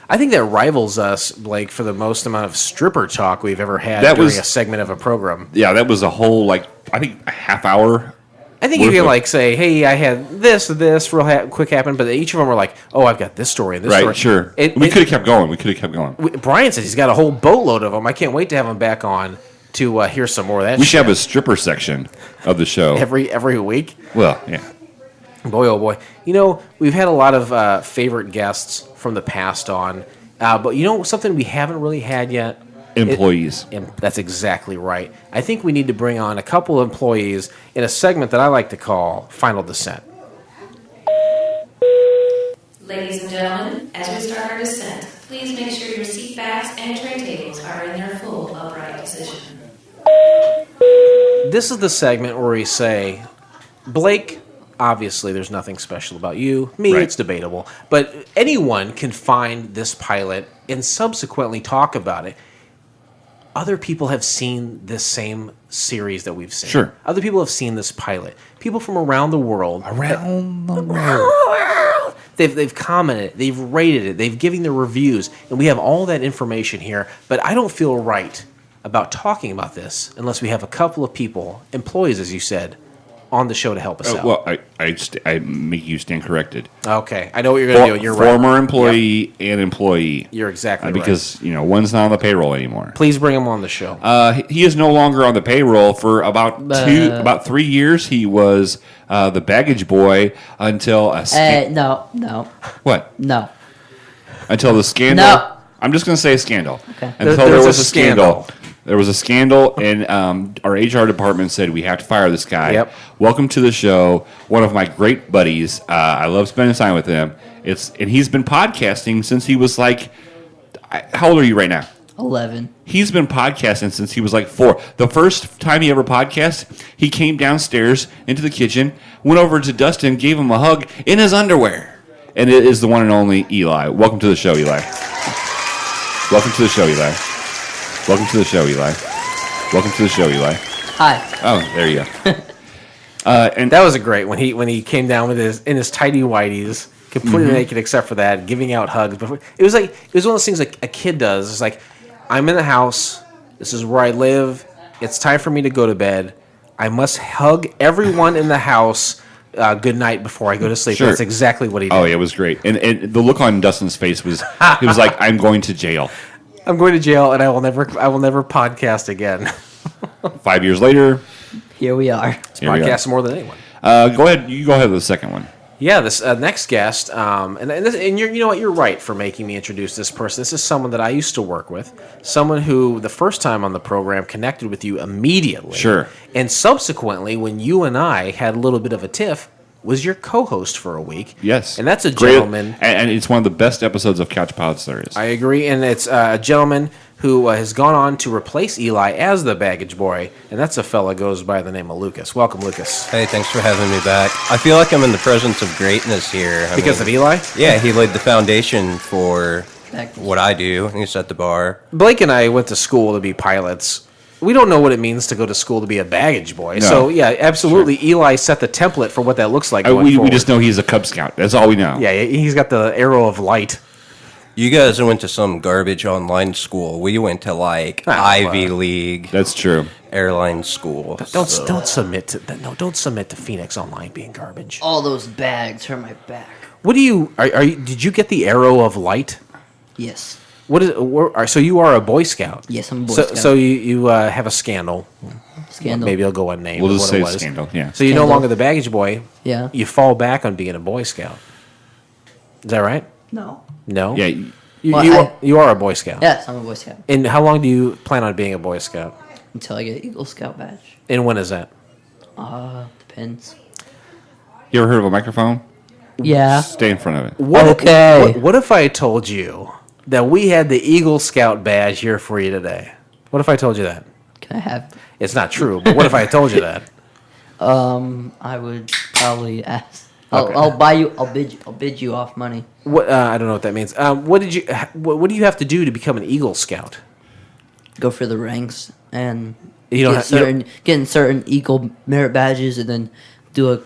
I think that rivals us, Blake, for the most amount of stripper talk we've ever had during a segment of a program. Yeah, that was a whole, I think a half hour. I think you can, say, hey, I had this real quick happen, but each of them were like, oh, I've got this story and this story. Right, sure. We could have kept going. Brian says he's got a whole boatload of them. I can't wait to have him back on to hear some more of that. We should have a stripper section of the show. Every week? Well, yeah. Boy, oh boy. We've had a lot of favorite guests from the past on, but something we haven't really had yet? Employees. That's exactly right. I think we need to bring on a couple of employees in a segment that I like to call Final Descent. Ladies and gentlemen, as we start our descent, please make sure your seat backs and tray tables are in their full upright position. This is the segment where we say, Blake, obviously there's nothing special about you. Me, It's debatable. But anyone can find this pilot and subsequently talk about it. Other people have seen this same series that we've seen. Sure. Other people have seen this pilot. People from around the world. They've commented. They've rated it. They've given their reviews. And we have all that information here. But I don't feel right about talking about this unless we have a couple of people, employees, as you said, on the show to help us out. Well, I make you stand corrected. Okay. I know what you're going to do. You're right. Former employee and employee. You're exactly right. Because, one's not on the payroll anymore. Please bring him on the show. He is no longer on the payroll for about 3 years. He was the baggage boy until no. What? No. Until the scandal. No. I'm just going to say scandal. Okay. Until there was a scandal. There was a scandal, and our HR department said, we have to fire this guy. Yep. Welcome to the show. One of my great buddies. I love spending time with him. And he's been podcasting since he was how old are you right now? 11. He's been podcasting since he was 4. The first time he ever podcasted, he came downstairs into the kitchen, went over to Dustin, gave him a hug in his underwear. And it is the one and only Eli. Welcome to the show, Eli. Welcome to the show, Eli. Welcome to the show, Eli. Welcome to the show, Eli. Hi. Oh, there you go. And that was a great when he came down with his tidy whities, completely naked except for that, giving out hugs. Before it was one of those things like a kid does. It's like, I'm in the house. This is where I live. It's time for me to go to bed. I must hug everyone in the house. Good night before I go to sleep. Sure. That's exactly what he did. Oh, yeah, it was great. And the look on Dustin's face was, he was like, I'm going to jail. I'm going to jail, and I will never podcast again. 5 years later, here we are. Podcast more than anyone. Go ahead. You go ahead with the second one. Yeah, this next guest, and you know what? You're right for making me introduce this person. This is someone that I used to work with, someone who the first time on the program connected with you immediately. Sure. And subsequently, when you and I had a little bit of a tiff, was your co-host for a week. Yes. And that's a gentleman. And it's one of the best episodes of Couch Pods there is. I agree, and it's a gentleman who has gone on to replace Eli as the baggage boy, and that's a fella goes by the name of Lucas. Welcome, Lucas. Hey, thanks for having me back. I feel like I'm in the presence of greatness here. Because of Eli? Yeah, he laid the foundation for what I do. He set the bar. Blake and I went to school to be pilots. We don't know what it means to go to school to be a baggage boy. No. So, yeah, absolutely, sure. Eli set the template for what that looks like going we forward. just know he's a Cub Scout. That's all we know. Yeah, he's got the arrow of light. You guys went to some garbage online school. We went to Ivy League. That's true. Airline school. Don't submit to that. No, don't submit to Phoenix Online being garbage. All those bags hurt my back. What do you? Are you? Did you get the arrow of light? Yes. What is? So you are a Boy Scout. Yes, I'm a Boy Scout. So you have a scandal. Scandal. Maybe I'll go unnamed. We'll just say scandal. Yeah. So you're no longer the baggage boy. Yeah. You fall back on being a Boy Scout. Is that right? No. No. Yeah. You are a Boy Scout. Yes, I'm a Boy Scout. And how long do you plan on being a Boy Scout? Until I get Eagle Scout badge. And when is that? Depends. You ever heard of a microphone? Yeah. Stay in front of it. What if I told you that we had the Eagle Scout badge here for you today? What if I told you that? Can I have? It's not true, but what if I told you that? I would probably ask. Okay. I'll buy you. I'll bid you off money. What? I don't know what that means. What do you have to do to become an Eagle Scout? Go for the ranks and get certain Eagle merit badges, and then do a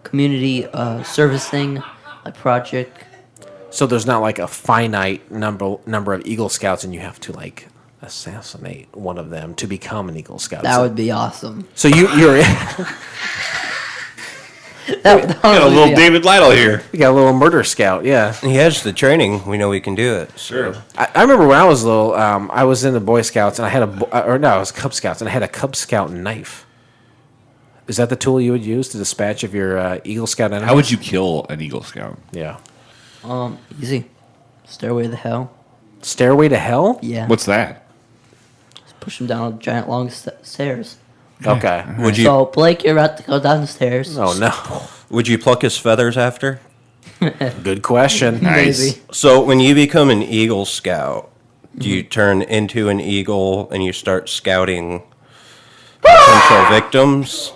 community service thing, like project. So there's not like a finite number of Eagle Scouts, and you have to like assassinate one of them to become an Eagle Scout. That would be awesome. So you're That Got a would little be David Lytle here. you got a little murder scout, yeah. He has the training. We know he can do it. Sure. I remember when I was little, I was in the Boy Scouts, and I had I was Cub Scouts, and I had a Cub Scout knife. Is that the tool you would use to dispatch of your Eagle Scout enemies? How would you kill an Eagle Scout? Yeah. Easy. Stairway to Hell. Stairway to Hell? Yeah. What's that? Just push him down a giant long stairs. Okay. Would you So, Blake, you're about to go down the stairs. Oh, no. would you pluck his feathers after? Good question. Nice. Maybe. So when you become an Eagle Scout, do you turn into an eagle and you start scouting potential victims?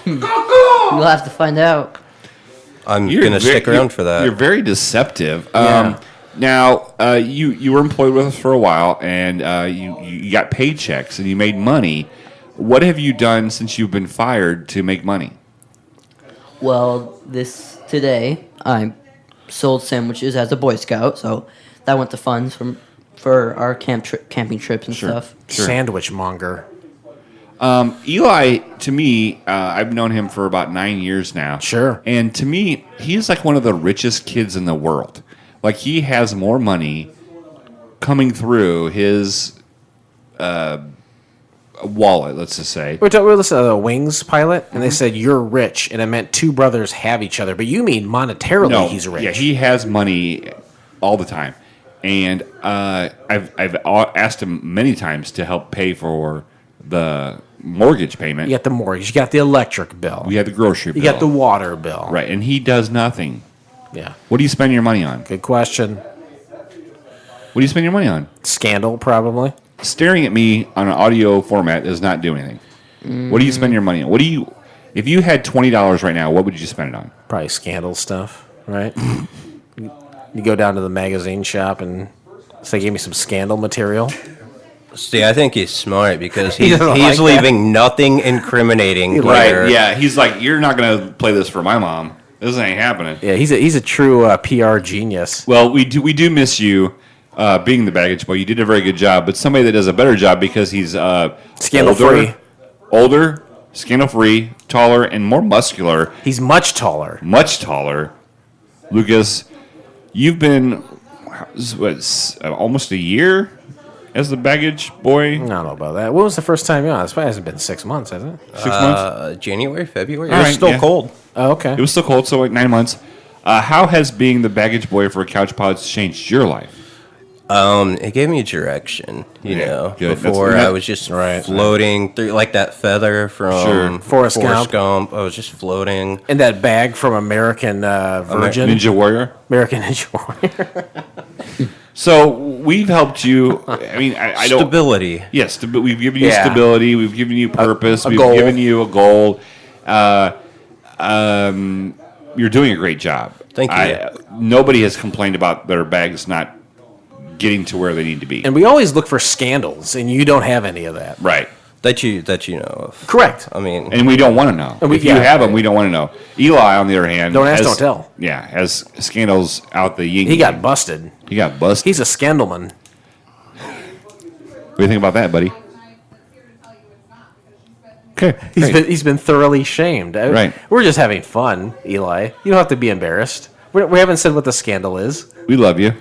We'll have to find out. I'm gonna stick around for that. You're very deceptive. Yeah. Now, you were employed with us for a while, and you got paychecks, and you made money. What have you done since you've been fired to make money? Well, today I sold sandwiches as a Boy Scout, so that went to funds for our camping trips and stuff. Sure. Sandwich monger. Eli, to me, I've known him for about 9 years now. Sure. And to me, he's like one of the richest kids in the world. Like, he has more money coming through his wallet, let's just say. We were listening to the Wings pilot, and they said you're rich, and it meant two brothers have each other. But you mean monetarily he's rich. Yeah, he has money all the time. And I've asked him many times to help pay for the mortgage payment. You got the mortgage, you got the electric bill, We had the grocery bill. you got the water bill. Right, and he does nothing. Yeah. What do you spend your money on? Good question. What do you spend your money on? Scandal, probably. Staring at me on an audio format does not do anything. What do you spend your money on? If you had $20 right now, what would you spend it on? Probably Scandal stuff, right? You go down to the magazine shop and say, give me some Scandal material. See, I think he's smart because He he's doesn't like leaving nothing incriminating here. Right, yeah. He's like, you're not going to play this for my mom. This ain't happening. Yeah, he's a true PR genius. Well, we do miss you being the baggage boy. You did a very good job, but somebody that does a better job because he's Scandal-free. older, scandal-free, taller, and more muscular. He's much taller. Much taller. Lucas, you've been almost a year as the baggage boy. I don't know about that. When was the first time you're on? This probably hasn't been 6 months, has it? 6 months. January, February. All It was right, still yeah. cold. Oh, okay. It was still cold, so like 9 months. How has being the baggage boy for Couch Pods changed your life? It gave me direction, you Yeah, know. good. Before That's- I was just Right. floating through, like that feather from Sure. Forrest Gump. Gump. I was just floating. And that bag from American Virgin. Ninja Warrior. American Ninja Warrior. So we've helped you. I mean, I don't. Stability. Yes, we've given you Yeah. stability. We've given you purpose. a We've goal. given you a goal. You're doing a great job. Thank you. Nobody has complained about their bags not getting to where they need to be. And we always look for scandals, and you don't have any of that. Right. That you know of. Correct. I mean, And we don't want to know. And we- If you yeah, have them, right. we don't want to know. Eli, on the other hand, Don't ask, don't tell. Yeah, has scandals out the yin. He got busted. He got busted. He's a scandalman. What do you think about that, buddy? Okay. great. He's been thoroughly shamed. Right. We're just having fun, Eli. You don't have to be embarrassed. We haven't said what the scandal is. We love you.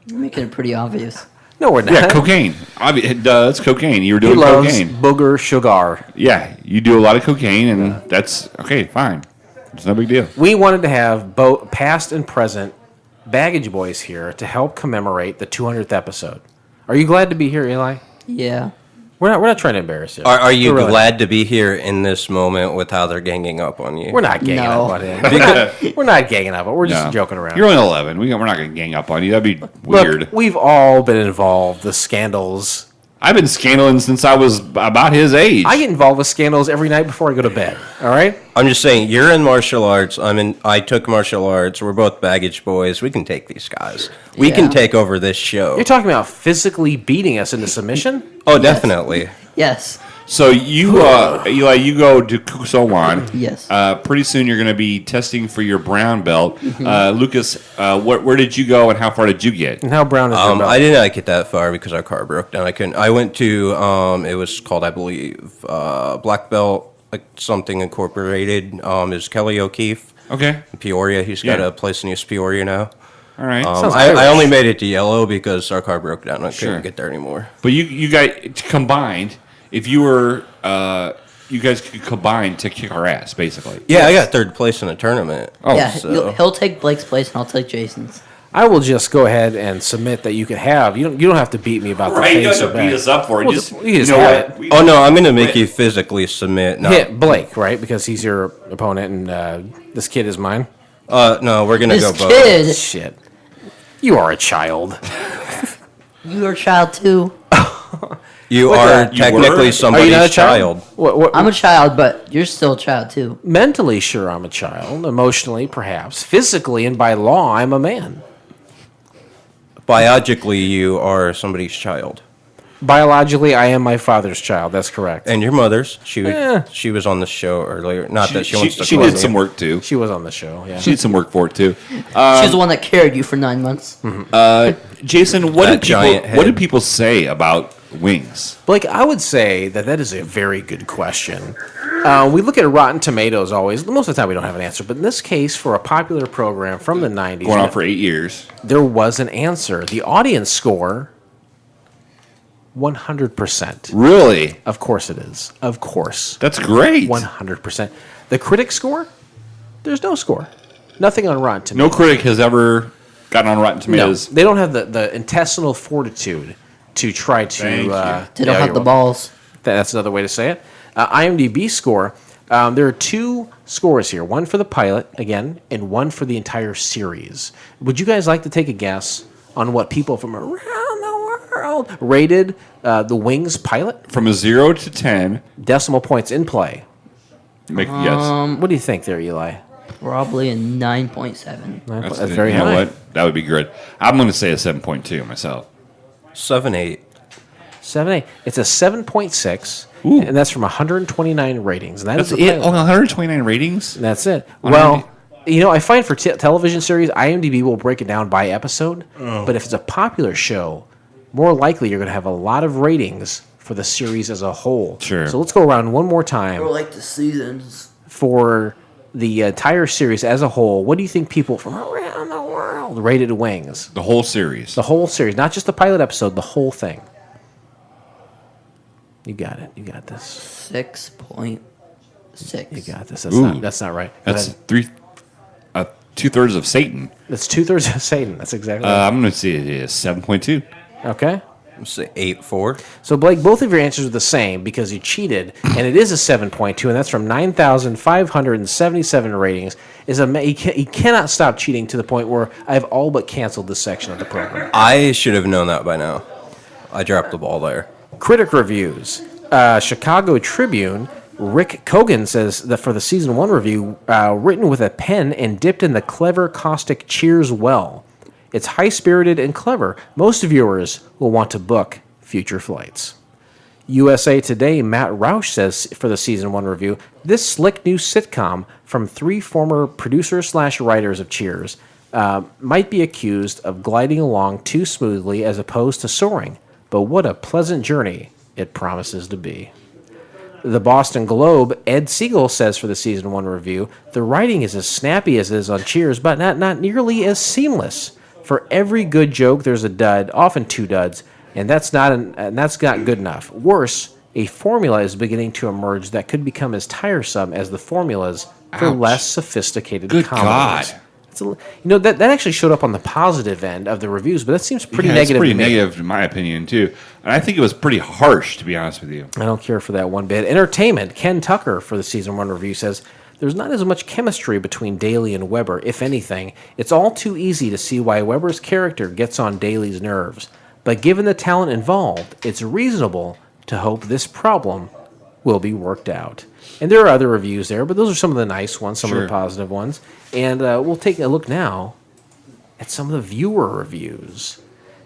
You're making it pretty obvious. No, we're not. Yeah, cocaine. It's cocaine. You were He doing loves cocaine. booger sugar. Yeah, you do a lot of cocaine, and that's okay. Fine, it's no big deal. We wanted to have both past and present baggage boys here to help commemorate the 200th episode. Are you glad to be here, Eli? Yeah. We're not trying to embarrass you. are you We're really- glad to be here in this moment with how they're ganging up on you? We're not ganging No. up on him. We're not ganging up. We're just No. joking around. You're only 11. We're not going to gang up on you. That'd be Look, weird. we've all been involved with scandals. I've been scandaling since I was about his age. I get involved with scandals every night before I go to bed. All right? I'm just saying, you're in martial arts. I took martial arts. We're both baggage boys. We can take these guys. We Yeah. can take over this show. You're talking about physically beating us into submission? Oh, definitely. Yes. So you, Eli, you go to Kusowan. Yes. Pretty soon you're going to be testing for your brown belt. Lucas, where did you go and how far did you get? And how brown is your belt? I did not get that far because our car broke down. I couldn't. I went to it was called, I believe, Black Belt, like something incorporated. Is Kelly O'Keefe Okay. in Peoria? He's got Yeah. a place in East Peoria now. All right. I only made it to yellow because our car broke down. I Sure. couldn't get there anymore. But you guys combined, if you were, you guys could combine to kick our ass, basically. Yeah, I got third place in the tournament. Oh, yeah, so- he'll take Blake's place and I'll take Jason's. I will just go ahead and submit that you can have. You don't have to beat me about the Right, you face don't or have to beat back. us up for it. Well, Just, you just know have what? it. Oh no, I'm going to make you physically submit. No, Hit Blake, right? Because he's your opponent, and this kid is mine. no, we're going to This go both. kid, Shit. You are a child. you're a child too. You What are the- You were? technically Are you somebody's not a child. What, I'm a child, but you're still a child too. mentally, sure, I'm a child. Emotionally, perhaps. Physically, and by law, I'm a man. Biologically, you are somebody's child. Biologically, I am my father's child. That's correct. And your mother's. She Eh. she was on the show earlier. Not that she wants to She call did me. some work too. She was on the show, yeah. She did some work for it too. She's the one that carried you for 9 months. Jason, what That did giant people what head. did people say about wings? Blake, I would say that is a very good question. We look at Rotten Tomatoes always. Most of the time we don't have an answer. But in this case, for a popular program from the 90s, Going on for 8 years. there was an answer. The audience score, 100%. Really? Of course it is. Of course. That's great. 100%. The critic score, there's no score. Nothing on Rotten No Tomatoes. critic has ever gotten on Rotten No, Tomatoes. they don't have the intestinal fortitude to try to... Thank you. They don't yeah, have you're the welcome. balls. That's another way to say it. IMDb score. There are two scores here. One for the pilot, again, and one for the entire series. Would you guys like to take a guess on what people from around the world rated the Wings pilot? From a 0 to 10, Decimal points in play. make a guess. What do you think there, Eli? Probably a 9.7. That's very you know high. what? That would be good. I'm going to say a 7.2 myself. 7-8. 7.8. It's a 7.6, Ooh. and that's from 129 ratings. And that is That's the it? pilot. Oh, 129 ratings? That's it. On Well, I find for television series, IMDb will break it down by episode. But if it's a popular show, more likely you're going to have a lot of ratings for the series as a whole. Sure. So let's go around one more time like the seasons. for the entire series as a whole. What do you think people from around the world rated Wings? The whole series. The whole series, not just the pilot episode, the whole thing. You got it. You got this. 6.6. You got this. Ooh. That's not right. That's Go ahead. 2/3 of Satan. That's 2/3 of Satan. That's exactly right. I'm going to say it is 7.2. Okay. Say 8-4. So, Blake, both of your answers are the same because you cheated, and it is a 7.2, and that's from 9,577 ratings. He cannot stop cheating to the point where I've all but canceled this section of the program. I should have known that by now. I dropped the ball there. Critic reviews. Chicago Tribune, Rick Kogan says that for the season 1 review, written with a pen and dipped in the clever caustic Cheers well. It's high-spirited and clever. Most viewers will want to book future flights. USA Today, Matt Roush says for the season 1 review, this slick new sitcom from 3 former producers/writers of Cheers might be accused of gliding along too smoothly as opposed to soaring, but what a pleasant journey it promises to be. The Boston Globe, Ed Siegel says for the season 1 review, the writing is as snappy as it is on Cheers, but not nearly as seamless. For every good joke, there's a dud, often 2 duds, and that's not good enough. Worse, a formula is beginning to emerge that could become as tiresome as the formulas for Ouch. less sophisticated Good comedies. God. That actually showed up on the positive end of the reviews, but that seems pretty Yeah, negative. It's pretty to me. negative in my opinion, too. And I think it was pretty harsh, to be honest with you. I don't care for that one bit. Entertainment, Ken Tucker for the season 1 review says, there's not as much chemistry between Daly and Weber. If anything, it's all too easy to see why Weber's character gets on Daly's nerves. But given the talent involved, it's reasonable to hope this problem will be worked out. And there are other reviews there, but those are some of the nice ones, some of Sure. the positive ones. And we'll take a look now at some of the viewer reviews.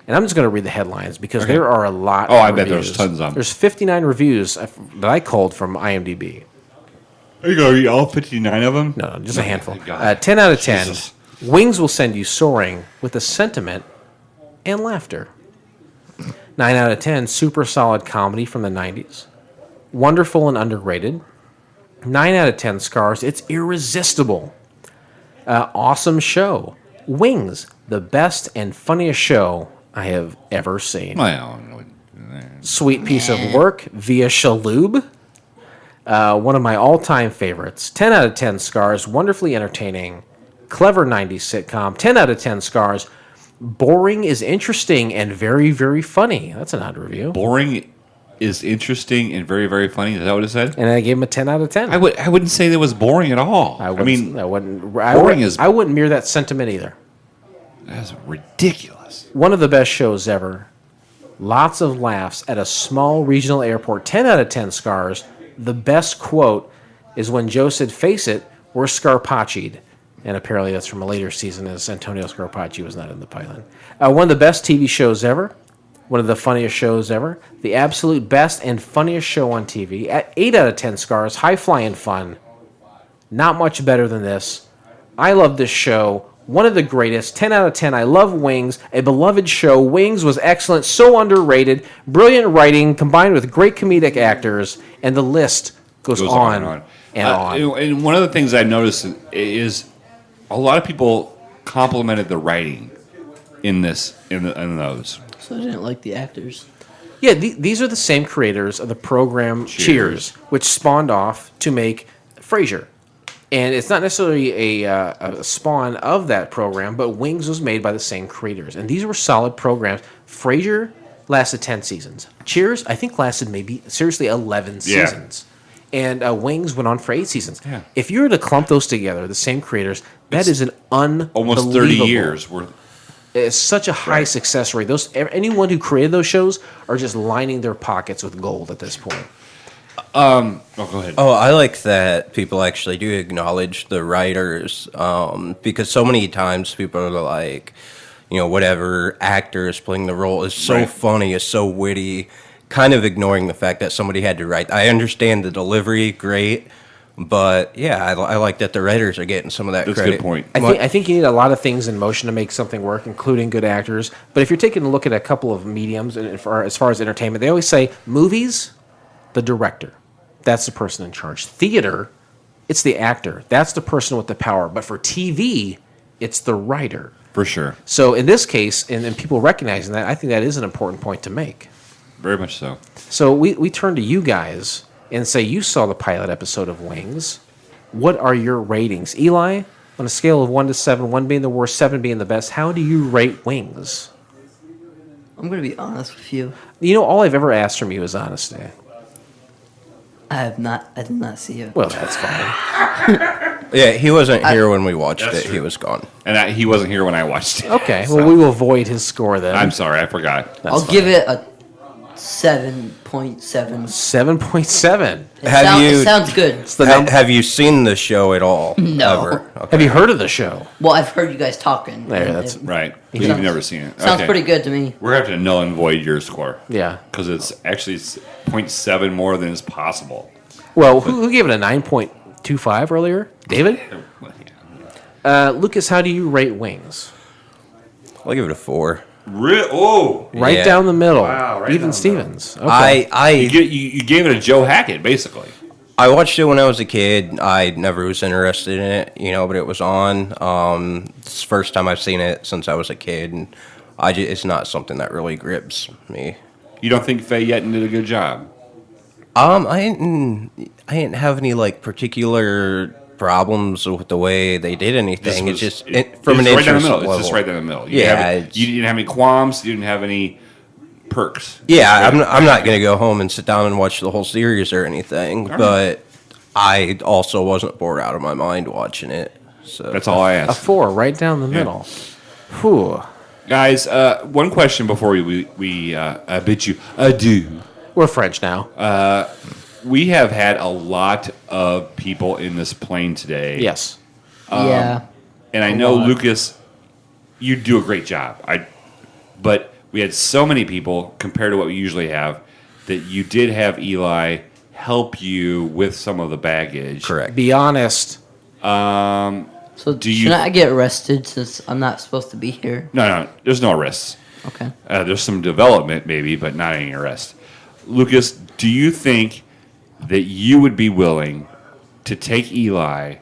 And I'm just going to read the headlines because there are a lot Oh, of I bet reviews. there's tons of them. There's 59 reviews that I culled from IMDb. Are you going to read all 59 of them? No, just a handful. God. 10 out of 10. Jesus. Wings will send you soaring with a sentiment and laughter. 9 out of 10. Super solid comedy from the 90s. Wonderful and underrated. 9 out of 10 Scars. It's irresistible. Awesome show. Wings, the best and funniest show I have ever seen. Well, Sweet piece of work via Shaloub. One of my all-time favorites. 10 out of 10 Scars. Wonderfully entertaining. Clever 90s sitcom. 10 out of 10 Scars. Boring is interesting and very, very funny. That's an odd review. boring is interesting and very, very funny. Is that what it said? And I gave him a 10 out of 10. I wouldn't say that was boring at all. I wouldn't mirror that sentiment either. That's ridiculous. One of the best shows ever. Lots of laughs at a small regional airport. 10 out of 10 Scars. The best quote is when Joe said, "Face it, we're Scarpacci'd." And apparently that's from a later season as Antonio Scarpacci was not in the pilot. One of the best TV shows ever. One of the funniest shows ever. The absolute best and funniest show on TV. At 8 out of 10 Scars. High flying fun. Not much better than this. I love this show. One of the greatest. 10 out of 10. I love Wings. A beloved show. Wings was excellent. So underrated. Brilliant writing combined with great comedic actors. And the list goes on and on. And one of the things I noticed is a lot of people complimented the writing in those. So I didn't like the actors. Yeah, these are the same creators of the program Cheers, which spawned off to make Frasier. And it's not necessarily a spawn of that program, but Wings was made by the same creators. And these were solid programs. Frasier lasted 10 seasons. Cheers, I think, lasted maybe, seriously, 11 seasons. And Wings went on for 8 seasons. Yeah. If you were to clump those together, the same creators, that is an unbelievable... Almost 30 years worth. It's such a high success rate. Anyone who created those shows are just lining their pockets with gold at this point. Go ahead. Oh, I like that people actually do acknowledge the writers, because so many times people are like, whatever actor is playing the role is so funny, is so witty, kind of ignoring the fact that somebody had to write. I understand the delivery, great, but yeah, I like that the writers are getting some of that That's credit. a good point. I think you need a lot of things in motion to make something work, including good actors. But if you're taking a look at a couple of mediums, and as far as entertainment, they always say movies, the director. That's the person in charge. Theater, it's the actor. That's the person with the power. But for TV, it's the writer. For sure. So in this case, and people recognizing that, I think that is an important point to make. Very much so. So we turn to you guys and say you saw the pilot episode of Wings. What are your ratings? Eli, on a scale of 1 to 7, 1 being the worst, 7 being the best, how do you rate Wings? I'm going to be honest with you. All I've ever asked from you is honesty. I did not see it. Well, that's fine. Yeah, he wasn't here when we watched it. true. He was gone. And he wasn't here when I watched it. Okay, well, we will void his score then. I'm sorry, I forgot. I'll give it a 7.7. 7.7. It sounds good. Have you seen the show at all? No. Ever? Okay. Have you heard of the show? Well, I've heard you guys talking. There, and that's- it Right. He You've sounds- never seen it. sounds Okay. pretty good to me. We're going to have to null and void your score. Yeah. Because it's actually 0.7 more than is possible. Well, who gave it a 9.25 earlier? David? Lucas, how do you rate Wings? I'll give it a 4. Right Yeah. down the middle. Wow, right Even down the Stevens. Okay. You gave it a Joe Hackett, basically. I watched it when I was a kid. I never was interested in it, but it was on. It's the first time I've seen it since I was a kid, and it's not something that really grips me. You don't think Faye Yetten did a good job? I didn't have any particular problems with the way they did anything. It's just from an right down the interest middle. level. It's just right down the middle. You didn't have any qualms. You didn't have any perks. Yeah, I'm not going to go home and sit down and watch the whole series or anything, but I also wasn't bored out of my mind watching it. So That's all I A asked. 4, right down the middle. Whew. Guys, one question before we bid you adieu. We're French now. We have had a lot of people in this plane today. Yes. Yeah. And I know, Lucas, you do a great job. But we had so many people compared to what we usually have that you did have Eli help you with some of the baggage. Correct. Be honest. So Do you- shouldn't I get arrested since I'm not supposed to be here? No, there's no arrests. Okay. There's some development maybe, but not any arrest. Lucas, do you think that you would be willing to take Eli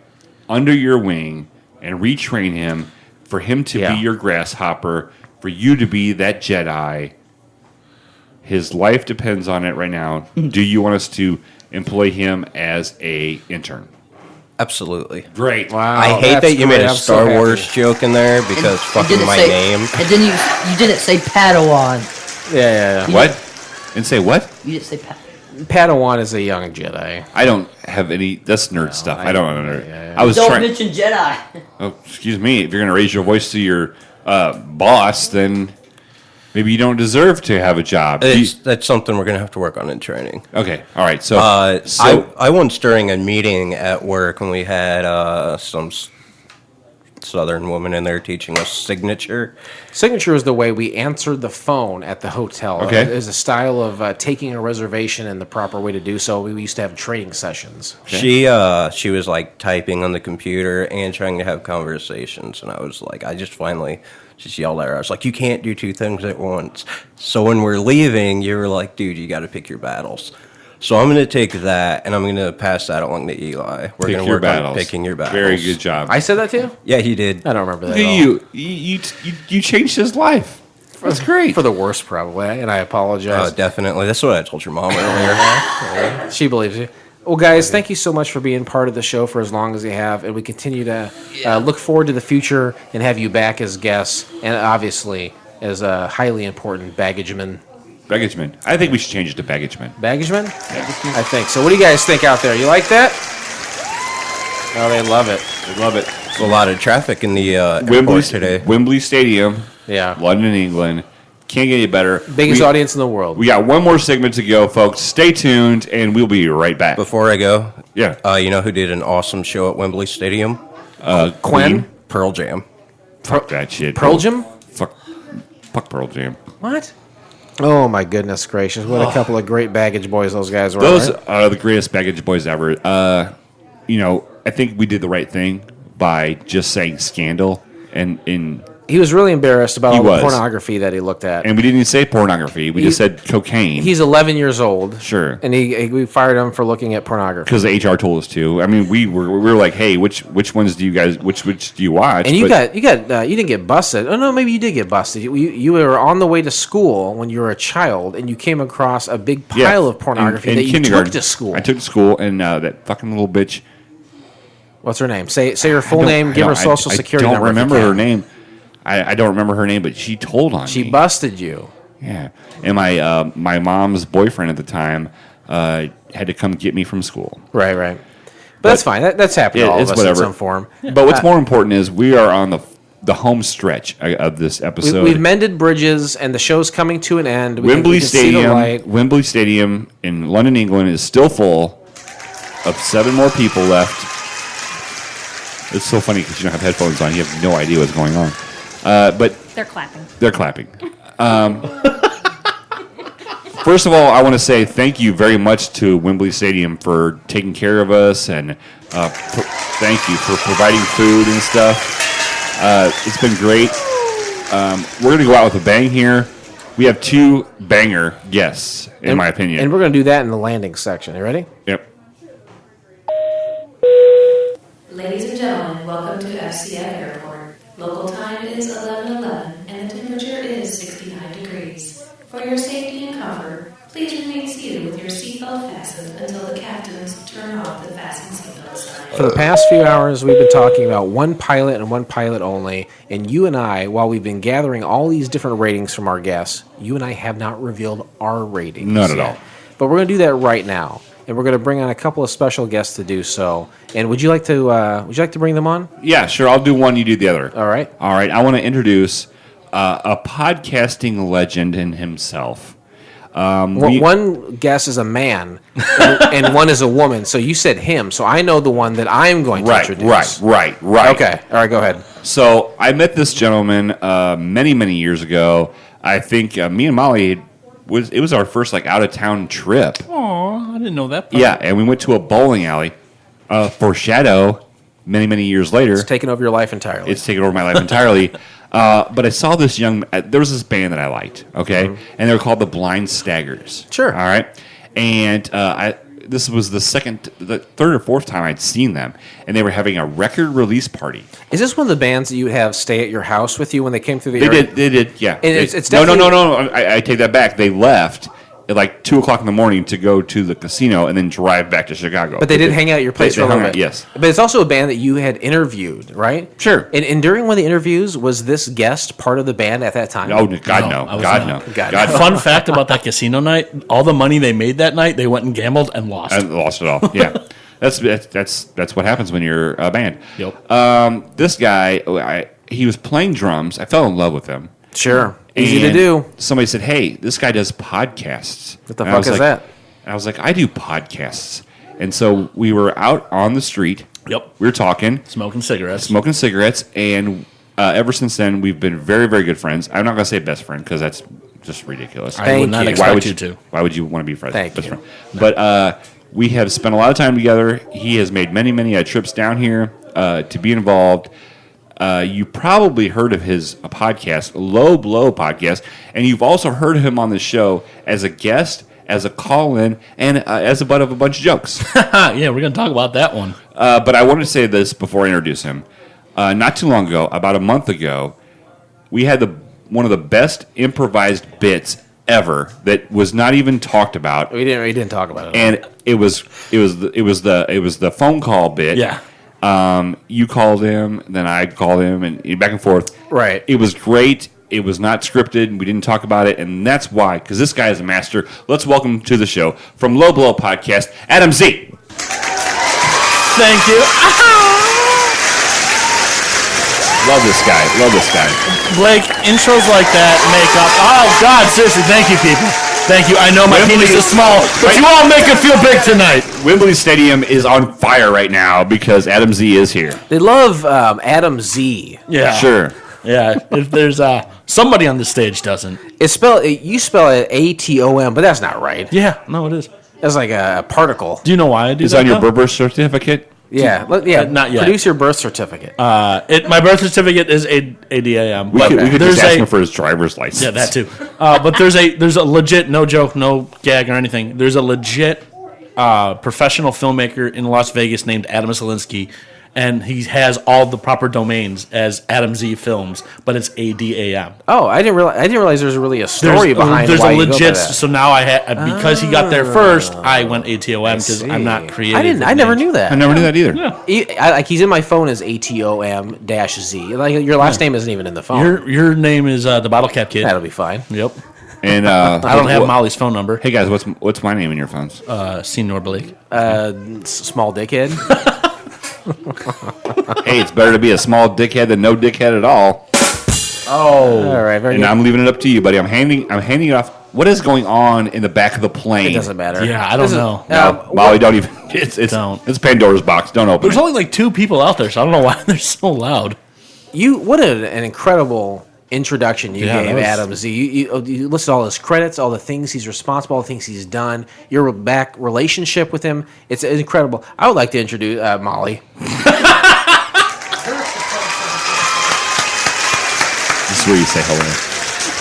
under your wing and retrain him for him to be your grasshopper, for you to be that Jedi? His life depends on it right now. Do you want us to employ him as a intern? Absolutely. Great. Wow. I hate that's that you made great. a I'm so Star happy. Wars joke in there because fucking my name. And then you didn't say Padawan. Yeah. What? And say what? You didn't say Padawan is a young Jedi. I don't have any. That's nerd stuff. I don't know. yeah. I was Don't trying. mention Jedi. Oh, excuse me. If you're going to raise your voice to your boss, then maybe you don't deserve to have a job. That's something we're going to have to work on in training. Okay. All right. So, I once during a meeting at work when we had some Southern woman in there teaching us signature. Signature is the way we answered the phone at the hotel. Okay. There's a style of taking a reservation and the proper way to do so. We used to have training sessions. She was like typing on the computer and trying to have conversations, and I was like, I just finally just yelled at her. I was like, you can't do two things at once. So when we're leaving, you were like, dude, you got to pick your battles. So I'm going to take that, and I'm going to pass that along to Eli. We're going to work on picking your battles. Very good job. I said that too? Yeah, he did. I don't remember that Look at at all. you changed his life. That's great. For the worst, probably, and I apologize. Definitely. That's what I told your mom earlier. She believes you. Well, guys, thank you so much for being part of the show for as long as you have, and we continue to look forward to the future and have you back as guests, and obviously as a highly important baggageman. Baggageman. I think we should change it to baggageman. Baggageman? I think so. What do you guys think out there? You like that? Oh, they love it. I love it. There's a lot of traffic in the airport today. Wembley Stadium, Yeah. London, England. Can't get any better. Biggest audience in the world. We got one more segment to go, folks. Stay tuned, and we'll be right back. Before I go, Yeah. you know who did an awesome show at Wembley Stadium? Quinn? Pearl Jam. Fuck that shit. Pearl Jam? Fuck Pearl Jam. What? Oh, my goodness gracious. What a couple of great baggage boys those guys were. Those right? are the greatest baggage boys ever. I think we did the right thing by just saying scandal, and He was really embarrassed about all the was. pornography that he looked at. we didn't even say pornography. We just said cocaine. He's 11 years old. Sure. And we fired him for looking at pornography. Because the HR told us to. I mean, we were like, hey, which ones do you guys which do you watch? And you But- you didn't get busted. Oh no, maybe you did get busted. You were on the way to school when you were a child, and you came across a big pile of pornography in that you took kindergarten. to school. I took to school, and that fucking little bitch. What's her name? Say her full name. Give her social security I number. don't if you remember can. her name. I don't remember her name, but she told on She me. busted you. Yeah, and my mom's boyfriend at the time had to come get me from school. Right. But that's fine. That's happened to all of it's us whatever. in some form. But what's more important is we are on the home stretch of this episode. We've mended bridges, and the show's coming to an end. Wembley we can see the Stadium. light. Wembley Stadium in London, England, is still full. Of 7 more people left. It's so funny because you don't have headphones on. You have no idea what's going on. But They're clapping. they're clapping. First of all, I want to say thank you very much to Wembley Stadium for taking care of us, and thank you for providing food and stuff. It's been great. We're going to go out with a bang here. We have 2 banger guests, in my opinion. And we're going to do that in the landing section. You ready? Yep. Ladies and gentlemen, welcome to FCF Airport. Local time is 11:11 and the temperature is 69 degrees. For your safety and comfort, please remain seated with your seatbelt fastened until the captains turn off the fasten seatbelt sign. For the past few hours, we've been talking about one pilot and one pilot only. And you and I, while we've been gathering all these different ratings from our guests, you and I have not revealed our ratings. Not at yet. all. But we're going to do that right now. And we're going to bring on a couple of special guests to do so. And would you like to bring them on? Yeah, sure. I'll do one. You do the other. All right. All right. I want to introduce a podcasting legend in himself. One guest is a man, and one is a woman. So you said him. So I know the one that I'm going to introduce. Right. Okay. All right. Go ahead. So I met this gentleman many years ago. I think me and Molly it was our first out of town trip. Oh, I didn't know that part. Yeah, and we went to a bowling alley. Foreshadow. Many years later, It's taken over your life entirely. it's taken over my life entirely. But I saw this there was this band that I liked, okay? And they were called the Blind Staggers. Sure. All right? And this was the third or fourth time I'd seen them, and they were having a record release party. Is this one of the bands that you would have stay at your house with you when they came through the area? They did, yeah. And it's no. definitely- I take that back. They left at 2:00 in the morning to go to the casino and then drive back to Chicago. But they did hang out at your place for a hung little out, bit. yes. But it's also a band that you had interviewed, right? Sure. And during one of the interviews, was this guest part of the band at that time? Oh, God, no. I was God, not. no. God, God, no. no. Fun fact about that casino night: all the money they made that night, they went and gambled and lost. I lost it all. Yeah. That's what happens when you're a band. Yep. This guy, he was playing drums. I fell in love with him. Sure. Easy to And do. Somebody said, "Hey, this guy does podcasts." What the And I fuck was is like- that? I was like, "I do podcasts," and so we were out on the street. Yep. We were talking, Smoking cigarettes. smoking cigarettes, and ever since then, we've been very good friends. I'm not going to say best friend because that's just ridiculous. I Thank would not you. expect you to. Why would you want to be friends? Thank best you. friend? But we have spent a lot of time together. He has made many trips down here to be involved. You probably heard of his podcast, Low Blow Podcast, and you've also heard him on the show as a guest, as a call-in, and as a butt of a bunch of jokes. Yeah, we're going to talk about that one. But I want to say this before I introduce him. Not too long ago, about a month ago, we had one of the best improvised bits ever that was not even talked about, We didn't talk about it. and it was the phone call bit. Yeah. You called him, then I called him, and back and forth. Right. It was great. It was not scripted. We didn't talk about it, and that's why, because this guy is a master. Let's welcome to the show from Low Blow Podcast, Adam Z. Thank you. Love this guy. Blake, intros like that make up. Oh, God, seriously, thank you, people. Thank you. I know my Wembley penis is small, but you all make it feel big tonight. Wembley Stadium is on fire right now because Adam Z is here. They love Adam Z. Yeah. Sure. Yeah. If there's somebody on the stage doesn't. You spell it ATOM, but that's not right. Yeah. No, it is. That's like a particle. Do you know why I do It's that? on your though? birth certificate. Yeah. Not yet. Produce your birth certificate. My birth certificate is ADAM. We but could there's just ask him for his driver's license. Yeah, that too. But there's a legit, no joke, no gag or anything. There's a legit professional filmmaker in Las Vegas named Adam Selinsky, and he has all the proper domains as Adam Z Films, but it's ADAM. Oh, I didn't realize there's really a story behind There's why a you go by legit. that. So now I had because he got there first. I went ATOM because I'm not creative. I never knew that. I never knew that either. Like he's in my phone as ATOM-Z. Like your last name isn't even in the phone. Your name is the Bottle Cap Kid. That'll be fine. Yep. And I don't have Molly's phone number. Hey guys, what's my name in your phones? Senior Blake. Small dickhead. Hey, it's better to be a small dickhead than no dickhead at all. All right, very And good. I'm leaving it up to you, buddy. I'm handing it off. What is going on in the back of the plane? It doesn't matter. Yeah, I don't know. No, Molly, don't even. It's Pandora's box. Don't open There's it. only like 2 people out there, so I don't know why they're so loud. What an incredible introduction you Yeah, gave that was- Adam Z. You listed all his credits, all the things he's responsible, all the things he's done, your back relationship with him. It's incredible. I would like to introduce Molly. This is where you say hello.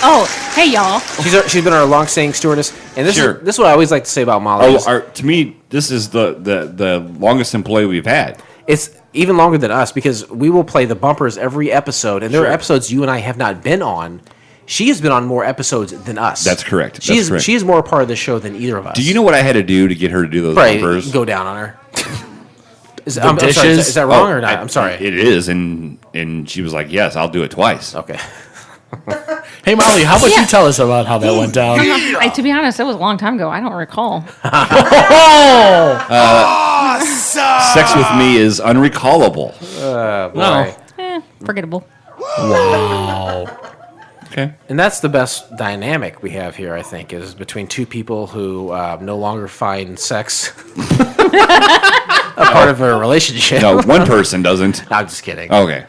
Oh, hey y'all. She's been our long-standing stewardess, and this Sure. is what I always like to say about Molly. To me, this is the longest employee we've had. It's even longer than us because we will play the bumpers every episode, and there are Sure. episodes you and I have not been on. She has been on more episodes than us. That's correct. She That's correct. is more a part of the show than either of us. Do you know what I had to do to get her to do those Right, bumpers? go down on her. I'm sorry, dishes? is that wrong or not? I'm sorry. It is, and she was like, "Yes, I'll do it twice." Okay. Hey, Molly, how about Yeah. you tell us about how that went down? To be honest, it was a long time ago. I don't recall. Sex with me is unrecallable. Boy. No. Forgettable. Wow. Okay. And that's the best dynamic we have here, I think, is between two people who no longer find sex a part of a relationship. No, one person doesn't. I'm just kidding. Okay.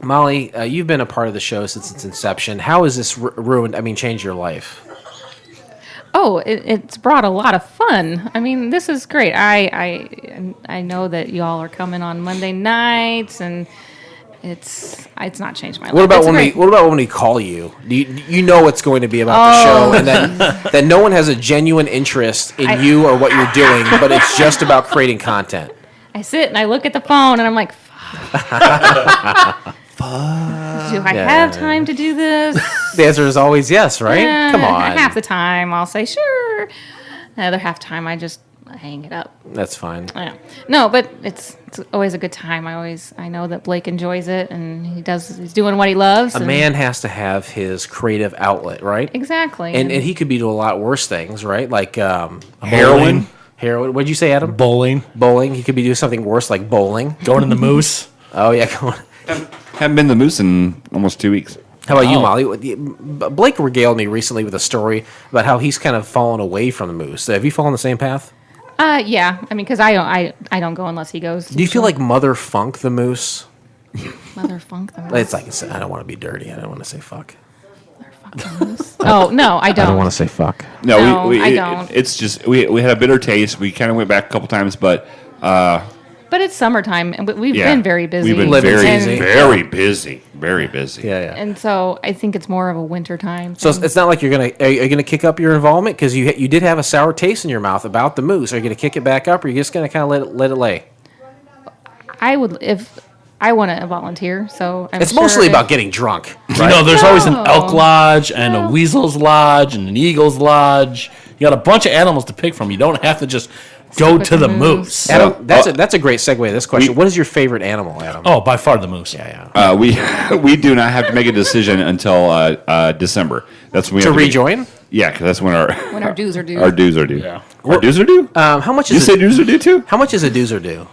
Molly, you've been a part of the show since its inception. How has this changed your life? Oh, it's brought a lot of fun. I mean, this is great. I know that y'all are coming on Monday nights, and it's not changed my life. What about It's great. when we call you? You know what's going to be about the show, and that no one has a genuine interest in you or what you're doing, but it's just about creating content. I sit and I look at the phone, and I'm like, do I have time to do this? The answer is always yes, right? Come on. Half the time I'll say sure. The other half time I just hang it up. That's fine. Yeah. No, but it's always a good time. I know that Blake enjoys it, and he's doing what he loves. A man has to have his creative outlet, right? Exactly. And he could be doing a lot worse things, right? Like Heroin. What'd you say, Adam? Bowling. Bowling. He could be doing something worse like bowling. Going in the moose. Oh, yeah. Go on. Haven't been to the Moose in almost 2 weeks. How about you, Molly? Blake regaled me recently with a story about how he's kind of fallen away from the Moose. Have you fallen the same path? Yeah. I mean, because I don't go unless he goes. Do you feel like Mother Funk the Moose? Mother Funk the Moose? It's like, I don't want to be dirty. I don't want to say fuck. Mother Funk the Moose? Oh, no, I don't. I don't want to say fuck. No, I don't. It's just we had a bitter taste. We kind of went back a couple times, but But it's summertime, and we've yeah, been very busy. We've been Living very, busy. very busy. Yeah. And so I think it's more of a winter time. So thing. it's not like are you gonna kick up your involvement because you did have a sour taste in your mouth about the Moose. Are you gonna kick it back up, or are you just gonna kind of let it lay? I would if I want to volunteer. So It's mostly about getting drunk. You know, there's always an No. elk lodge and a weasel's lodge and an eagle's lodge. You got a bunch of animals to pick from. You don't have to just go with to the the moose. moose. Adam, that's a great segue to this question. What is your favorite animal, Adam? Oh, by far the moose. Yeah. We do not have to make a decision until December. That's when we To have to rejoin? Yeah, because that's when our when our dues are due. our dues are due. Yeah. Our dues are due. How much You is say dues are due too? how much is a doozer due?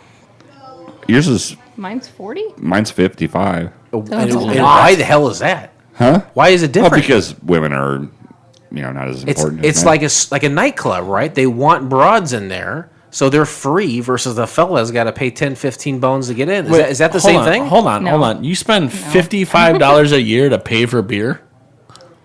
Yours is Mine's 40. mine's 55. And That's a lot. why the hell is that? Huh? Why is it Well, different? because women are, not as important. as It's men. like a nightclub, right? They want broads in there, so they're free. Versus the fella's got to pay 10, 15 bones to get in. Is that the same thing? Hold on. No. You spend $55 a year to pay for beer?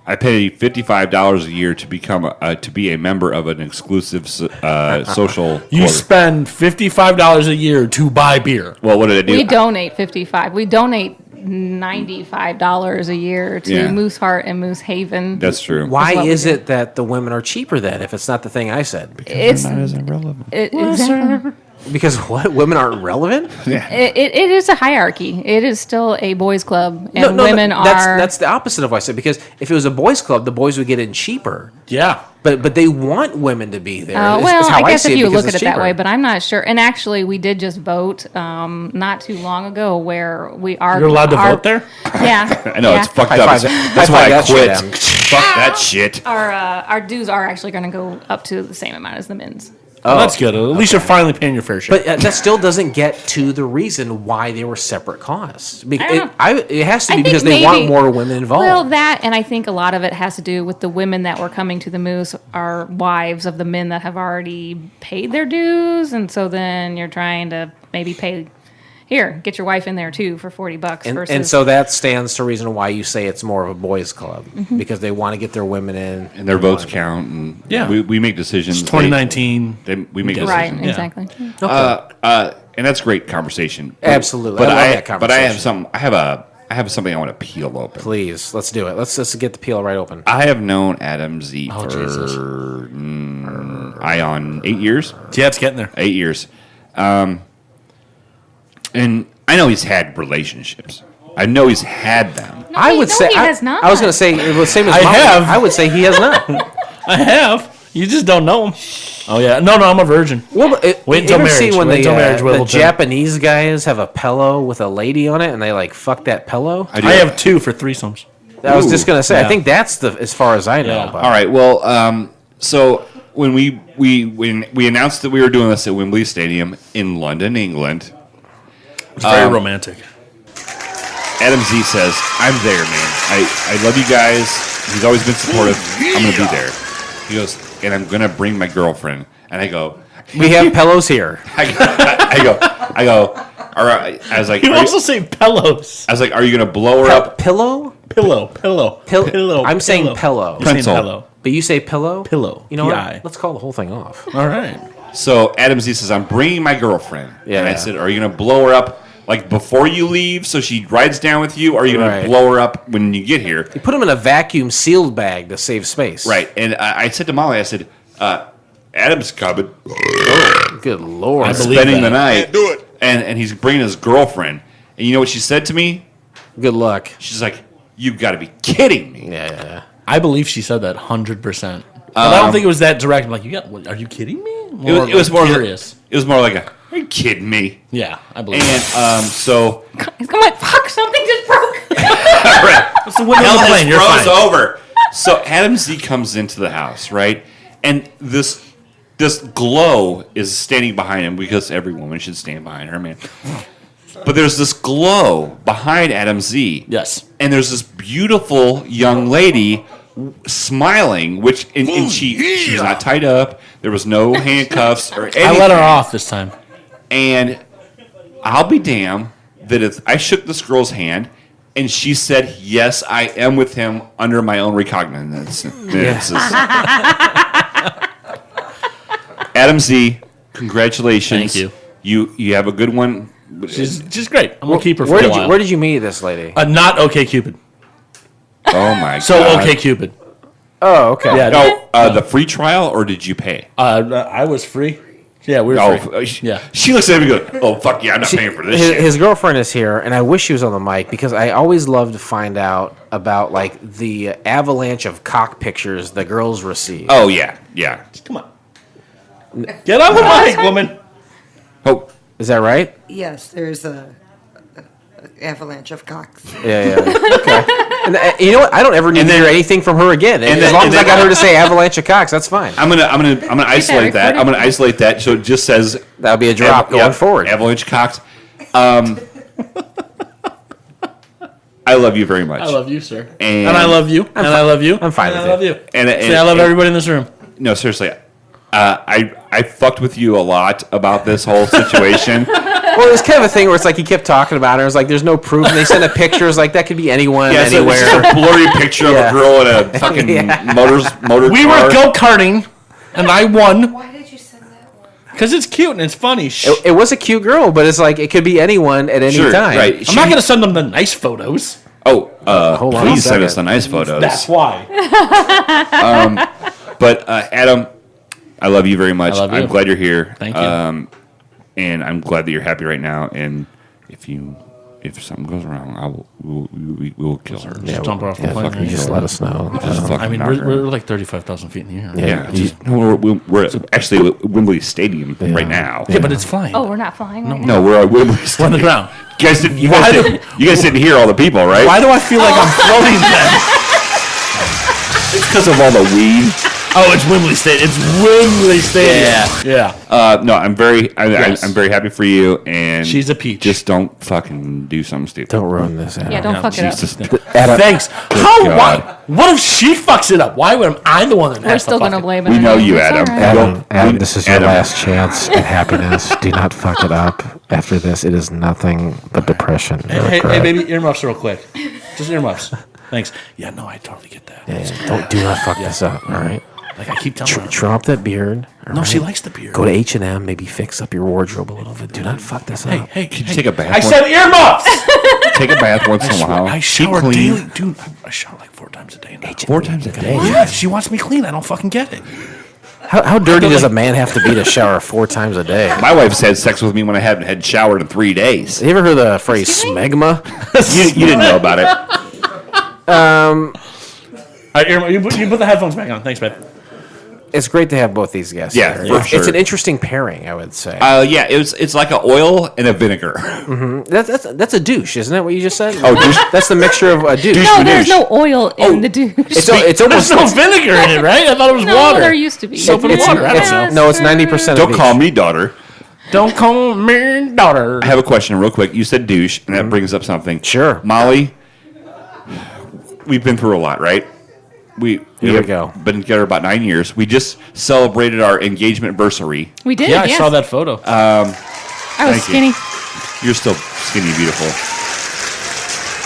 I pay $55 a year to become to be a member of an exclusive social. You quarter. spend $55 a year to buy beer. Well, what did I do? We donate 55. We donate $95 a year to Yeah. Moose Heart and Moose Haven. That's true. Why what we is do. it that the women are cheaper then? If it's not the thing I said, It's Not as irrelevant. exactly. because what women aren't relevant? It is a hierarchy. It is still a boys' club, and women that's, are. That's the opposite of what I said. Because if it was a boys' club, the boys would get in cheaper. Yeah. But they want women to be there. Well, is how I guess see if you because look at it's it that cheaper. way, but I'm not sure. And actually, we did just vote not too long ago where we are. You're allowed to vote there? Yeah. I know yeah. it's fucked High up. five That's high why five I that shit, quit. Adam. Fuck that shit. Our dues are actually going to go up to the same amount as the men's. Well, that's good. At least you're finally paying your fair share. But that still doesn't get to the reason why they were separate costs. I don't know. It has to I be think because they want maybe- more women involved. Well, that, and I think a lot of it has to do with the women that were coming to the Moose are wives of the men that have already paid their dues, and so then you're trying to maybe pay. Here, get your wife in there too for $40 versus. and so that stands to reason why you say it's more of a boys' club Mm-hmm. because they want to get their women in And their votes count. And Yeah. we make decisions. It's 2019. We make right, decisions. exactly. And that's great conversation. Absolutely. But I love I that but I have conversation. I have something I want to peel open. Please, let's do it. Let's get the peel right open. I have known Adam Z Oh, for Jesus. Ion 8 years. Yeah, it's getting there. 8 years. And I know he's had relationships. I know he's had them. I would no, say he has not. I was going to say it was the same as I Molly. have. I would say he has not. I have. You just don't know him. Oh, yeah. No, I'm a virgin. Well, Wait until you ever marriage. see when Wait until marriage, the Wimbledon. Japanese guys have a pillow with a lady on it and they like fuck that pillow? do. I have 2 for threesomes. I was just gonna say. I Yeah. think that's as far as I know. Yeah. But All right. Well, so when we announced that we were doing this at Wembley Stadium in London, England, It's very romantic. Adam Z says, "I'm there, man. I love you guys. He's always been supportive. I'm going to be there. He goes, and I'm going to bring my girlfriend. And I go, We have pillows here. I go, all right. I was like, You also say pillows. I was like, are you going to blow her up? Pillow? Pillow. I'm saying pillow. You're saying Pencil. pillow. But you say pillow? Pillow. You know P.I.. what? Let's call the whole thing off. All right. So Adam Z says, I'm bringing my girlfriend. Yeah. And I said, are you going to blow her up like before you leave so she rides down with you? Or are you going to blow her up when you get here? You put them in a vacuum sealed bag to save space. Right. And I said to Molly, I said, Adam's coming. Good Lord. I believe Spending that. the night. Can't do it. And he's bringing his girlfriend. And you know what she said to me? Good luck. She's like, you've got to be kidding me. Yeah. I believe she said that 100%. But I don't think it was that direct. I'm like, are you kidding me? It was more curious. It was more like are you kidding me? Yeah, I believe. And so He's going like, fuck, something just broke. It's the window hell of the has plane. You're froze fine. over. So Adam Z comes into the house, right? And this glow is standing behind him because every woman should stand behind her man. But there's this glow behind Adam Z. Yes. And there's this beautiful young lady smiling, which and she was not tied up. There was no handcuffs or anything. I let her off this time. And I'll be damned that if I shook this girl's hand and she said, yes, I am with him under my own recognizance. Adam Z, congratulations. Thank You have a good one. She's great. I'm gonna keep her for Where a did while. you Where did you meet this lady? Not OK Cupid. Oh my So god. OK Cupid. Oh, okay. Yeah. No, the free trial, or did you pay? I was free. Yeah, we were free. Yeah. She looks at me and goes, oh, fuck yeah, I'm not paying for this shit. His girlfriend is here, and I wish she was on the mic because I always love to find out about like the avalanche of cock pictures the girls receive. Oh, yeah, yeah. Come on. Get on the mic, woman. Oh, Is that right? Yes, there's a avalanche of cocks. Yeah. Okay. And you know what? I don't ever need to hear anything from her again. and As then- long and as I then- got her to say avalanche of cocks, that's fine. I'm gonna isolate that. I'm gonna isolate that so it just says That'll be a drop going forward. Avalanche cocks. I love you very much. I love you, sir. And- I love you. And I love you. I'm fine and with I love it. you. And See, I love everybody in this room. No, seriously. I fucked with you a lot about this whole situation. Well, it was kind of a thing where it's like he kept talking about her. It's like there's no proof, and they sent a picture. It's like that could be anyone, Yeah, so anywhere. it's just a blurry picture of Yeah. a girl in a fucking motor We car. were go-karting, and I won Why did you send that one? because it's cute and it's funny. It was a cute girl, but it's like it could be anyone at any Sure, time. right. I'm not going to send them the nice photos. Oh, Hold on a please send us second. the nice photos. That's why. But Adam, I love you very much. I love you. I'm glad you're here. Thank you. And I'm glad that you're happy right now. And if something goes wrong, we will kill her. Just jump off the Yeah, plane. fucking just let us know. Just fucking I mean, knock her. we're like 35,000 feet in the air. Yeah, we're actually at Wembley Stadium right now. Yeah, but it's fine. Oh, we're not flying right now. No, we're at Wembley We're on Stadium. the ground. You guys didn't hear all the people, right? Why do I feel like I'm floating then? It's because of all the weed. Oh, it's Wembley Stadium. It's Wembley Stadium. Yeah. No, I'm very happy for you. And She's a peach. Just don't fucking do something stupid. Don't ruin this. Adam. Yeah, don't No, fuck it up. Jesus. Thanks. How? God. Why? What if she fucks it up? Why would I the one that We're has still to going to fuck it? blame it We on know you. you, It's Adam. all right. Adam, this is your Adam. last chance at happiness. Do not fuck it up. After this, it is nothing but depression. and Hey, regret. baby, earmuffs real quick. Just earmuffs. Thanks. Yeah, no, I totally get that. Yeah, do not fuck this up. All right. Like I keep telling her. Trim up that beard. all No, she right? likes the beard. Go to H&M. Maybe fix up your wardrobe a little bit. Do not fuck this up. Hey, Could you take a bath? I said earmuffs. Take a bath once in a while. I Keep shower clean. daily, dude. I shower like 4 times a day now. 4 times a day. Yeah, she wants me clean. I don't fucking get it. How dirty does a man have to be to shower 4 times a day? My wife's had sex with me when I haven't had showered in 3 days. You ever heard the phrase smegma? You didn't know about it. All right, you put the headphones back on. Thanks, babe. It's great to have both these guests. Yeah, here. for It's sure. an interesting pairing, I would say. Yeah, it's like an oil and a vinegar. That's a douche, isn't it? What you just said? Oh, douche. That's the mixture of a douche. Douche. No, there's no oil in the douche. It's There's almost no vinegar in it, right? I thought it was no, water. there used to be. Soap and it's, water. I don't it's- know. no, it's 90%. Don't of call each. me daughter. Don't call me daughter. I have a question real quick. You said douche, and that brings up something. Sure. Molly, we've been through a lot, right? Here we go. Been together about 9 years. We just celebrated our engagement anniversary. We did. Yeah, I yes. saw that photo. I was Thank you. skinny. You're still skinny, beautiful.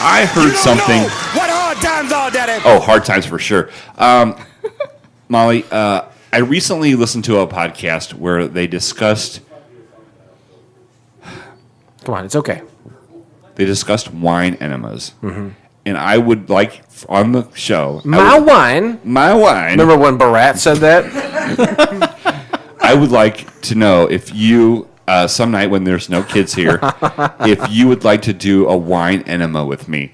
I heard something. What hard times are, Daddy? Oh, hard times for sure. Molly, I recently listened to a podcast where they discussed Come on, it's okay. wine enemas. Mm-hmm. And I would like, on the show... My wine. Remember when Barat said that? I would like to know if you, some night when there's no kids here, if you would like to do a wine enema with me.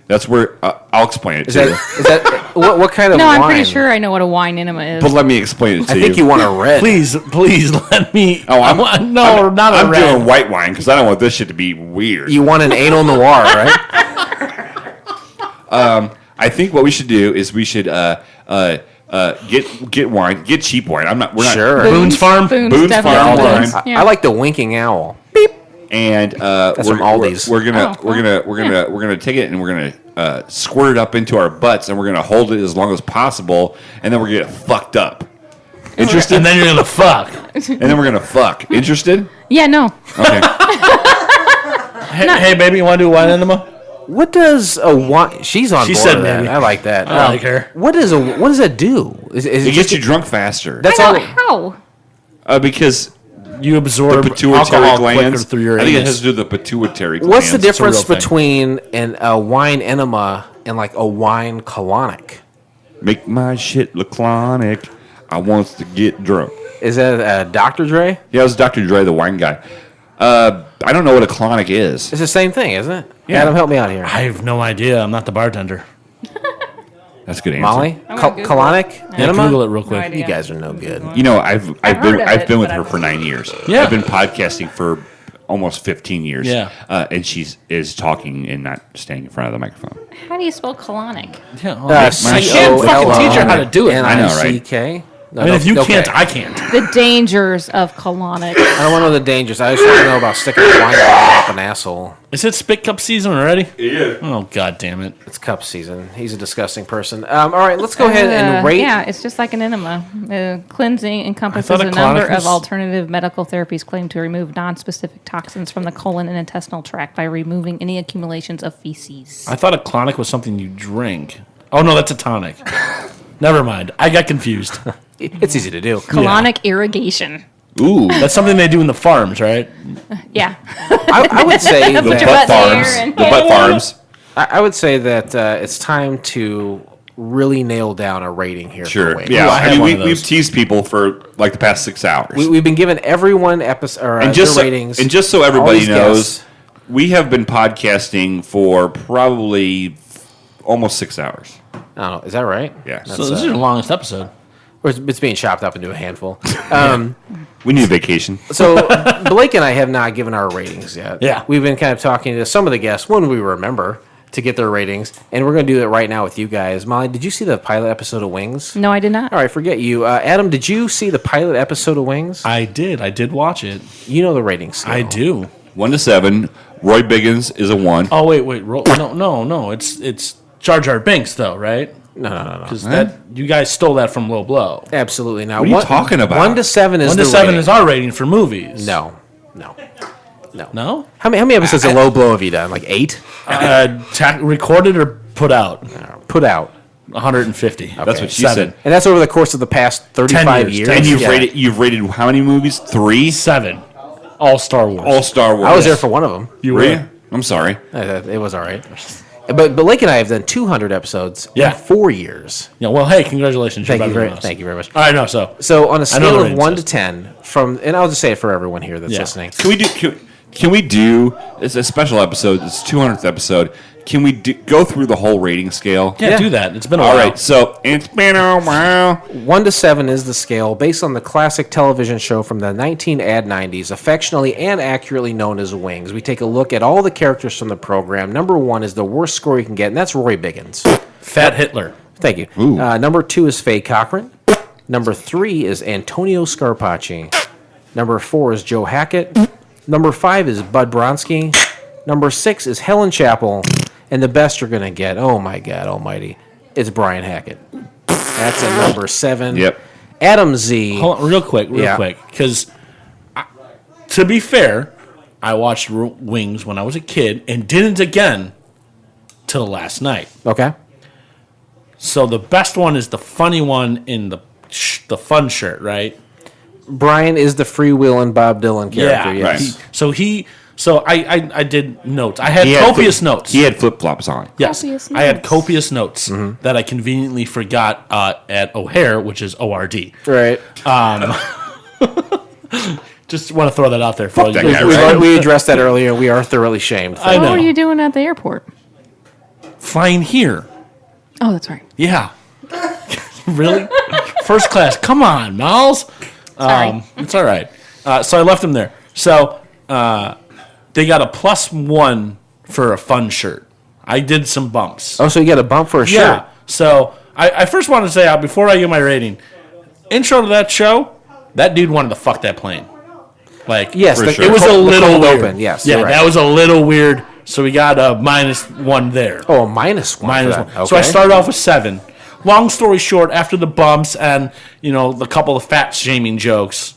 That's where, I'll explain it Is to you. that what kind of No, wine? I'm pretty sure I know what a wine enema is. But let me explain it to I you. think you want a red. Please let me. Oh, I'm not a I'm red. doing white wine because I don't want this shit to be weird. You want an anal noir, right? I think what we should do is we should get wine, get cheap wine. We're not Sure. Boone's Farm? Boone's definitely Farm Boone's. wine. Yeah. I like the winking owl. And That's from Aldi's. We're gonna take it and we're gonna squirt it up into our butts and we're gonna hold it as long as possible and then we're gonna get fucked up. Interested? And then you're gonna fuck. And then we're gonna fuck. Interested? Yeah, no. Okay. Hey, baby, you want to do a wine enema? What does a wine? She's on She board said with that. maybe. I like that. I like her. What does that do? Is it It just gets you drunk faster. That's I all. know how. Because You the absorb pituitary alcohol quicker glands. through your I think it anus. has to do with the pituitary glands. What's the difference real thing. between a wine enema and like a wine colonic? Make my shit look chronic. I wants to get drunk. Is that Dr. Dre? Yeah, it was Dr. Dre, the wine guy. I don't know what a clonic is. It's the same thing, isn't it? Yeah. Adam, help me out here. I have no idea. I'm not the bartender. That's a good answer. Molly, I'm gonna Google colonic Yeah, enema. Google it real quick. No idea. You guys are no good. You know, I've heard of it, been with but her I've- for 9 years. Yeah. I've been podcasting for almost 15 years. Yeah. And she is talking and not staying in front of the microphone. How do you spell colonic? Yeah, I can't fucking teach her how to do it. I know, right? N-I-C-K? No, I mean, if you okay. can't, I can't. The dangers of colonic. I don't want to know the dangers. I just want to know about sticking a wine bottle up an asshole. Is it spit cup season already? Yeah. Oh, god damn it. It's cup season. He's a disgusting person. All right, let's go ahead and rate. Yeah, it's just like an enema. Cleansing encompasses I thought a a number colonic was- of alternative medical therapies claimed to remove non-specific toxins from the colon and intestinal tract by removing any accumulations of feces. I thought a clonic was something you drink. Oh, no, that's a tonic. Never mind. I got confused. It's easy to do. Colonic irrigation. Ooh. That's something they do in the farms, right? Yeah. I would say The Put your butt butt there farms. and- The butt farms. I would say that it's time to really nail down a rating here. Sure. For Wade. Yeah. Ooh, I I have mean, one of those. we've teased people for like the past 6 hours. We've been giving everyone episode or and just their so, ratings. and just so all everybody these knows, guests. we have been podcasting for probably almost 6 hours. I don't know. Is that right? Yeah. So this is your longest episode. Or it's being chopped up into a handful. We need a vacation. So Blake and I have not given our ratings yet. Yeah. We've been kind of talking to some of the guests when we remember to get their ratings, and we're going to do it right now with you guys. Molly, did you see the pilot episode of Wings? No, I did not. All right, forget you. Adam, did you see the pilot episode of Wings? I did watch it. You know the ratings. Scale. I do. 1 to 7. Roy Biggins is a 1. Oh, wait. Roll. No. It's Jar Jar Binks, though, right? No. Because that you guys stole that from Low Blow. Absolutely not. What are you talking about? 1 to 7 is 1 to the 7 rating. is our rating for movies. No. No? How many episodes of Low Blow have you done? Like 8? Recorded or put out? Put out. 150. That's what she 7. said. And that's over the course of the past 35 years. years. 10 And years. you've rated how many movies? 3? 7. All Star Wars. All Star Wars. I was there for one of them. You Were were. you? I'm sorry. It was all right. But Blake and I have done 200 episodes Yeah. in 4 years. Yeah. Well, hey, congratulations. You're Thank you better very than us. thank you very much. All right. No. So So on a I know scale the of rating 1 to system. 10, and I'll just say it for everyone here that's Yeah. listening. Can we do? It's a special episode. It's 200th episode. Can we go through the whole rating scale? yeah, Yeah. do that. It's been a All while. right. So it's been a while. 1 to 7 is the scale based on the classic television show from the 1990s, affectionately and accurately known as Wings. We take a look at all the characters from the program. Number 1 is the worst score you can get, and that's Roy Biggins. Fat Hitler. Thank you. Ooh. Number 2 is Faye Cochran. Number 3 is Antonio Scarpacci. Number 4 is Joe Hackett. Number 5 is Bud Bronski. Number 6 is Helen Chappell. And the best you're going to get, oh my God almighty, is Brian Hackett. That's a number 7. Yep. Adam Z. Hold on, real quick, because to be fair, I watched Wings when I was a kid and didn't again till last night. Okay. So the best one is the funny one in the fun shirt, right? Brian is the freewheeling Bob Dylan character. Yeah, Yes. So I did notes. I had He copious notes. He had flip flops on. Yes, Copious I had notes. copious notes that I conveniently forgot at O'Hare, which is ORD. Right. Just want to throw that out there for that you. guy, right? We addressed that earlier. We are thoroughly shamed. I What know. were you doing at the airport? Flying here. Oh, that's right. Yeah. Really? First class. Come on, Miles. Sorry. It's all right. So I left him there. So they got a +1 for a fun shirt. I did some bumps. Oh, so you got a bump for a shirt. Yeah. So I first want to say, before I give my rating, intro to that show, that dude wanted to fuck that plane. Like, Yes, For the- sure. it was the a cold- the little cold weird. open. Yes, Yeah, you're right. that was a little weird. So we got a -1 there. Oh, -1. for -1. that. So I Okay. started off with 7. Long story short, after the bumps and the couple of fat shaming jokes,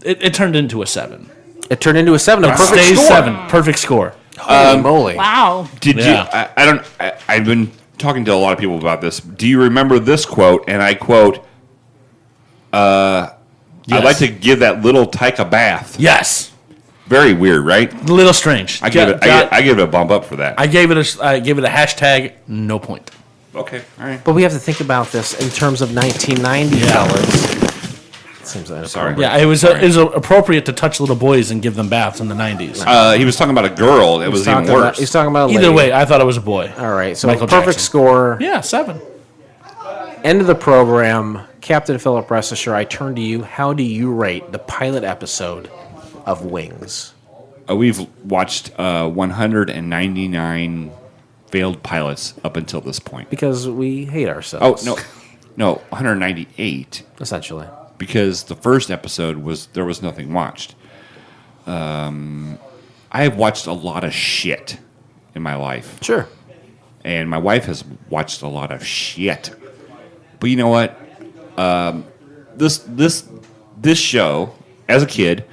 it turned into a 7. It turned into a 7. A It perfect stays score. 7. Perfect score. Holy moly. Wow. Did Yeah. you? I've been talking to a lot of people about this. Do you remember this quote? And I quote, Yes. I'd like to give that little tyke a bath. Yes. Very weird, right? A little strange. I give it a bump up for that. I gave it a hashtag no point. Okay, all right. But we have to think about this in terms of 1990, Yeah. fellas. It seems inappropriate. Sorry. Yeah, it was appropriate to touch little boys and give them baths in the 90s. He was talking about a girl. It was even worse. He's talking about a Either lady. way, I thought it was a boy. All right, so Michael perfect Jackson. score. Yeah, 7. End of the program. Captain Philip, rest assured, I turn to you. How do you rate the pilot episode of Wings? We've watched 199 failed pilots up until this point. Because we hate ourselves. Oh, no, 198. Essentially. Because the first episode there was nothing watched. I have watched a lot of shit in my life, Sure. and my wife has watched a lot of shit. But you know what? This show, as a kid,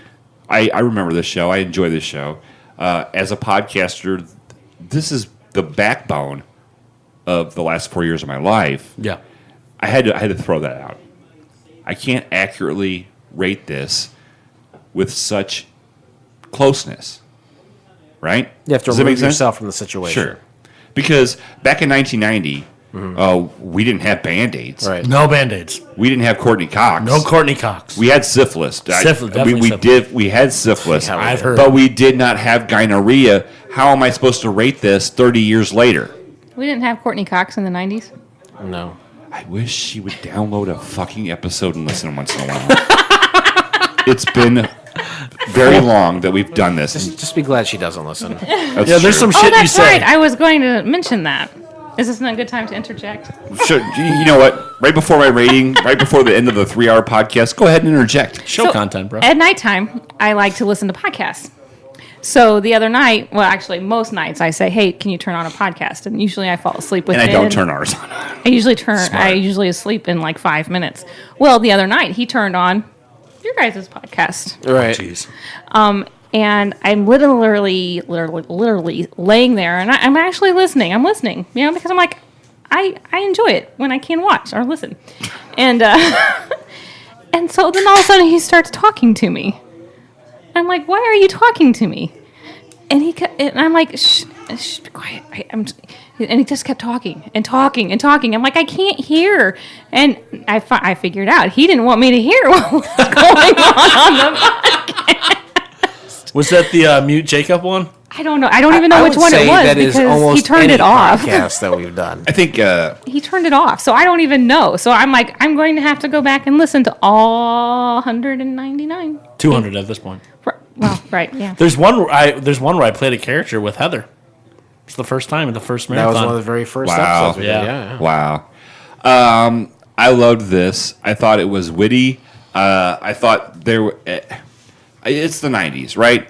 I remember this show. I enjoy this show. As a podcaster, this is the backbone of the last 4 years of my life. Yeah. I had to throw that out. I can't accurately rate this with such closeness, right? You have to Does that remove make sense? yourself from the situation. Sure. Because back in 1990, we didn't have Band-Aids. Right. No Band-Aids. We didn't have Courtney Cox. No Courtney Cox. We had syphilis. Definitely syphilis. We had syphilis. Yeah, I've heard. But we did not have gonorrhea. How am I supposed to rate this 30 years later? We didn't have Courtney Cox in the 90s. No. I wish she would download a fucking episode and listen once in a while. It's been very long that we've done this. Just be glad she doesn't listen. That's Yeah, there's true. some shit you That's say. right. I was going to mention that. Is this not a good time to interject? Sure. You know what? Right before my rating, right before the end of the 3-hour podcast, go ahead and interject. Show So, content, bro. At nighttime, I like to listen to podcasts. So the other night, well, actually, most nights, I say, "Hey, can you turn on a podcast?" And usually, I fall asleep with And it. I don't turn ours on. I usually asleep in like 5 minutes. Well, the other night, he turned on your guys' podcast. Right. Jeez. And I'm literally laying there, and I'm actually listening. I'm listening, because I'm like, I enjoy it when I can watch or listen, and and so then all of a sudden he starts talking to me. I'm like, why are you talking to me? And I'm like, shh, be quiet. And he just kept talking and talking and talking. I'm like, I can't hear. And I figured out he didn't want me to hear what was going on the podcast. Was that the Mute Jacob one? I don't know. I don't even know which would one say it was that is because almost he turned any it off. podcast that we've done. I think He turned it off. So I don't even know. So I'm like, I'm going to have to go back and listen to all 199. 200 at this point. Well, right, yeah. There's one where I played a character with Heather. It's the first time in the first That marathon. was one of the very first Wow. episodes. We did. Yeah. wow. I loved this. I thought it was witty. I thought there were. It's the 90s, right?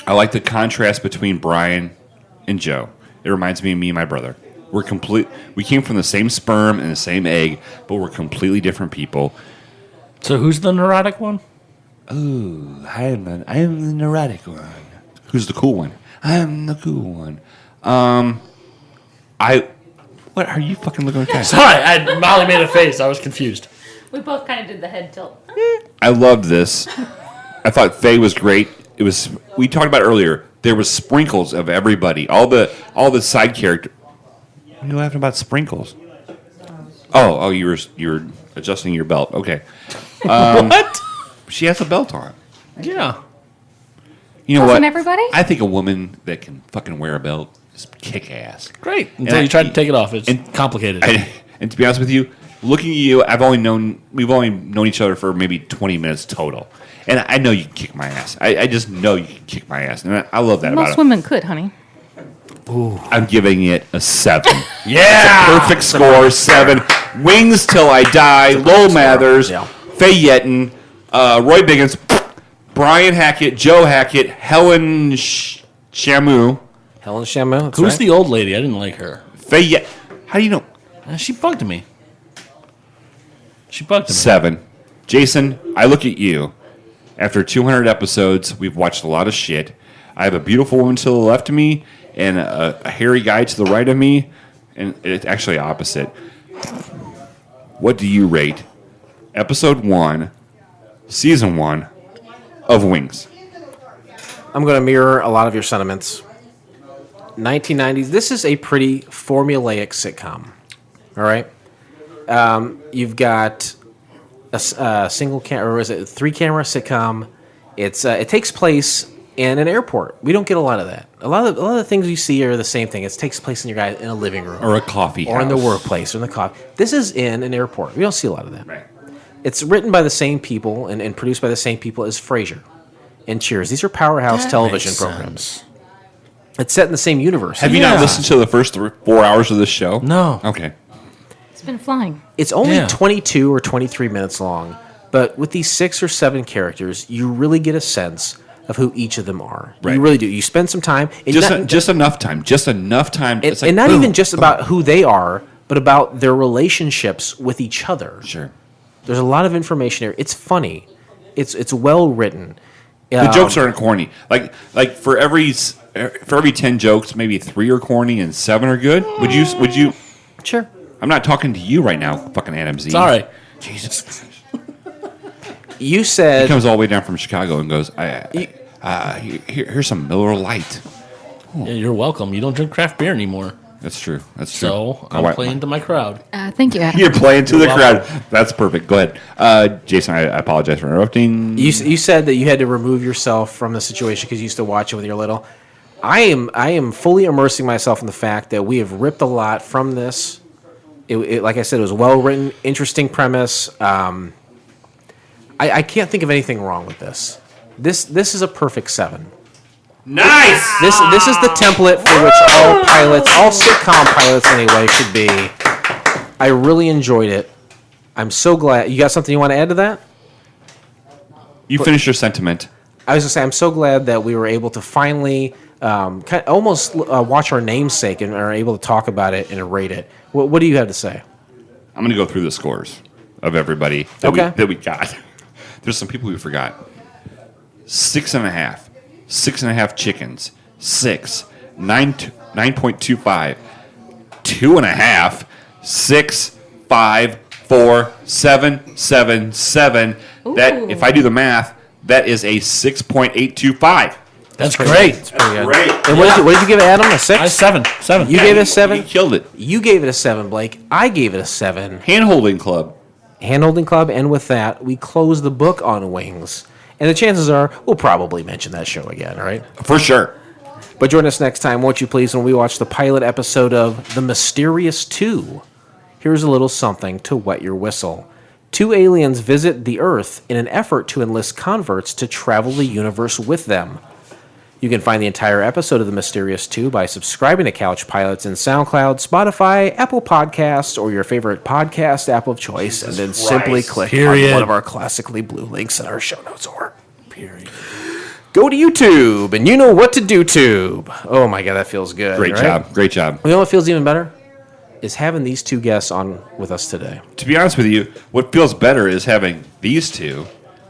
I like the contrast between Brian and Joe. It reminds me of me and my brother. We came from the same sperm and the same egg, but we're completely different people. So who's the neurotic one? Ooh, I'm the neurotic one. Who's the cool one? I'm the cool one. What are you fucking looking at? Sorry, Molly made a face. I was confused. We both kind of did the head tilt. I loved this. I thought Faye was great. It was. We talked about it earlier. There was sprinkles of everybody. All the side characters. What are you laughing about sprinkles? Oh, you were adjusting your belt. Okay. What? She has a belt on. Yeah. You know Doesn't what? everybody? I think a woman that can fucking wear a belt is kick ass. Great. Until you try to take it off. It's complicated. And to be honest with you, looking at you, we've only known each other for maybe 20 minutes total. And I know you can kick my ass. I just know you can kick my ass. And I love that about Most it. women could, honey. I'm giving it a 7. Yeah. It's a perfect score, 7. Wings Till I Die, Lowell Mathers, Faye Yetten, Roy Biggins, Brian Hackett, Joe Hackett, Helen Shamu. Helen Shamu. That's Who's right. the old lady? I didn't like her. Faye Yetten. How do you know? She bugged me. 7. Jason, I look at you. After 200 episodes, we've watched a lot of shit. I have a beautiful woman to the left of me and a hairy guy to the right of me, and it's actually opposite. What do you rate episode 1, season 1 of Wings? I'm going to mirror a lot of your sentiments. 1990s. This is a pretty formulaic sitcom. All right. You've got a single camera, or is it a 3-camera sitcom? It takes place in an airport. We don't get a lot of that. A lot of the things you see are the same thing. It takes place in in a living room, Or a coffee or house. in the workplace, or in the coffee. This is in an airport. We don't see a lot of that. Right. It's written by the same people and produced by the same people as Frasier and Cheers. These are powerhouse television programs. It's set in the same universe. Have you not listened to the first 4 hours of this show? No. Okay. It's been flying. It's only Yeah. 22 or 23 minutes long, but with these 6 or 7 characters, you really get a sense of who each of them are. Right. You really do. You spend some time. And Just enough time. Just enough time. and, It's like, and not boom, even just boom. about who they are, but about their relationships with each other. Sure. There's a lot of information there. It's funny. It's well written. The jokes aren't corny. Like for every 10 jokes, maybe 3 are corny and 7 are good. Would you? Sure. I'm not talking to you right now, fucking Adam Z. Sorry. Jesus. You He said comes all the way down from Chicago and goes, here's some Miller Lite. Yeah, you're welcome. You don't drink craft beer anymore. That's true. That's true. So My I'm wife- playing to my crowd. Thank you, Adam. You're playing to the You're crowd. welcome. That's perfect. Go ahead. Jason, I apologize for interrupting. you said that you had to remove yourself from the situation because you used to watch it when you were little. I am fully immersing myself in the fact that we have ripped a lot from this. It like I said, it was well written, interesting premise. I can't think of anything wrong with this. This is a perfect 7. Nice! This is the template for which all sitcom pilots anyway, should be. I really enjoyed it. I'm so glad. You got something you want to add to that? You finished your sentiment. I was going to say, I'm so glad that we were able to finally almost watch our namesake and are able to talk about it and rate it. What do you have to say? I'm going to go through the scores of everybody that we got. There's some people we forgot. 6.5. 6.5 chickens. 6. 9.25. 2.5. 6. 5. 4. 7. 7. 7. That, if I do the math, that is a 6.825. That's great. It's pretty good. Great. And what did you give it, Adam? A 6? I 7. You gave it a 7? He killed it. You gave it a 7, Blake. I gave it a 7. Hand-holding club. Handholding Club, and with that, we close the book on Wings. And the chances are we'll probably mention that show again, right? For sure. But join us next time, won't you please, when we watch the pilot episode of The Mysterious 2. Here's a little something to wet your whistle. 2 aliens visit the Earth in an effort to enlist converts to travel the universe with them. You can find the entire episode of The Mysterious 2 by subscribing to Couch Pilots in SoundCloud, Spotify, Apple Podcasts, or your favorite podcast app of choice, and then simply click on one of our classically blue links in our show notes or. Period. Go to YouTube, and you know what to do, Tube. Oh, my God, that feels good. Great right? job. Great job. You know what feels even better? Is having these two guests on with us today. To be honest with you, what feels better is having these two,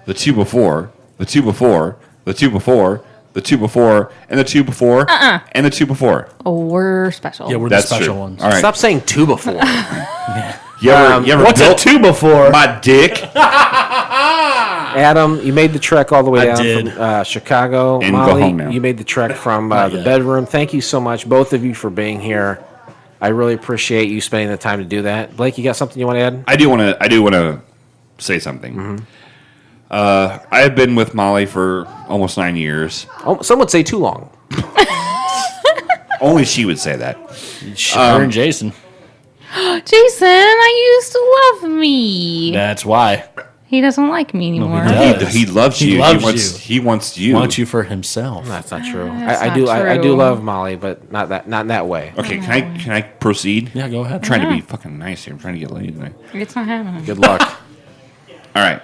the two before, the two before, the two before, the two before, and the two before, and the two before. Oh, we're special. Yeah, we're That's the special true. ones. All right. Stop saying two before. You ever What's a built two before? my dick? Adam, you made the trek all the way I down did. from Chicago. And go Molly, home now. you made the trek from the bedroom. Thank you so much, both of you, for being here. I really appreciate you spending the time to do that. Blake, you got something you want to add? I do want to say something. Mm-hmm. I have been with Molly for almost 9 years. Oh, some would say too long. Only she would say that. Her and Jason. Jason, I used to love me. That's why. He doesn't like me anymore. does. He loves He you. loves He wants you. Wants you for himself. That's not true. That's I not do. I do true. love Molly, but not in that way. Okay, can I proceed? Yeah, go ahead. I'm trying to be fucking nice here. I'm trying to get laid tonight. It's not happening. Good luck. All right.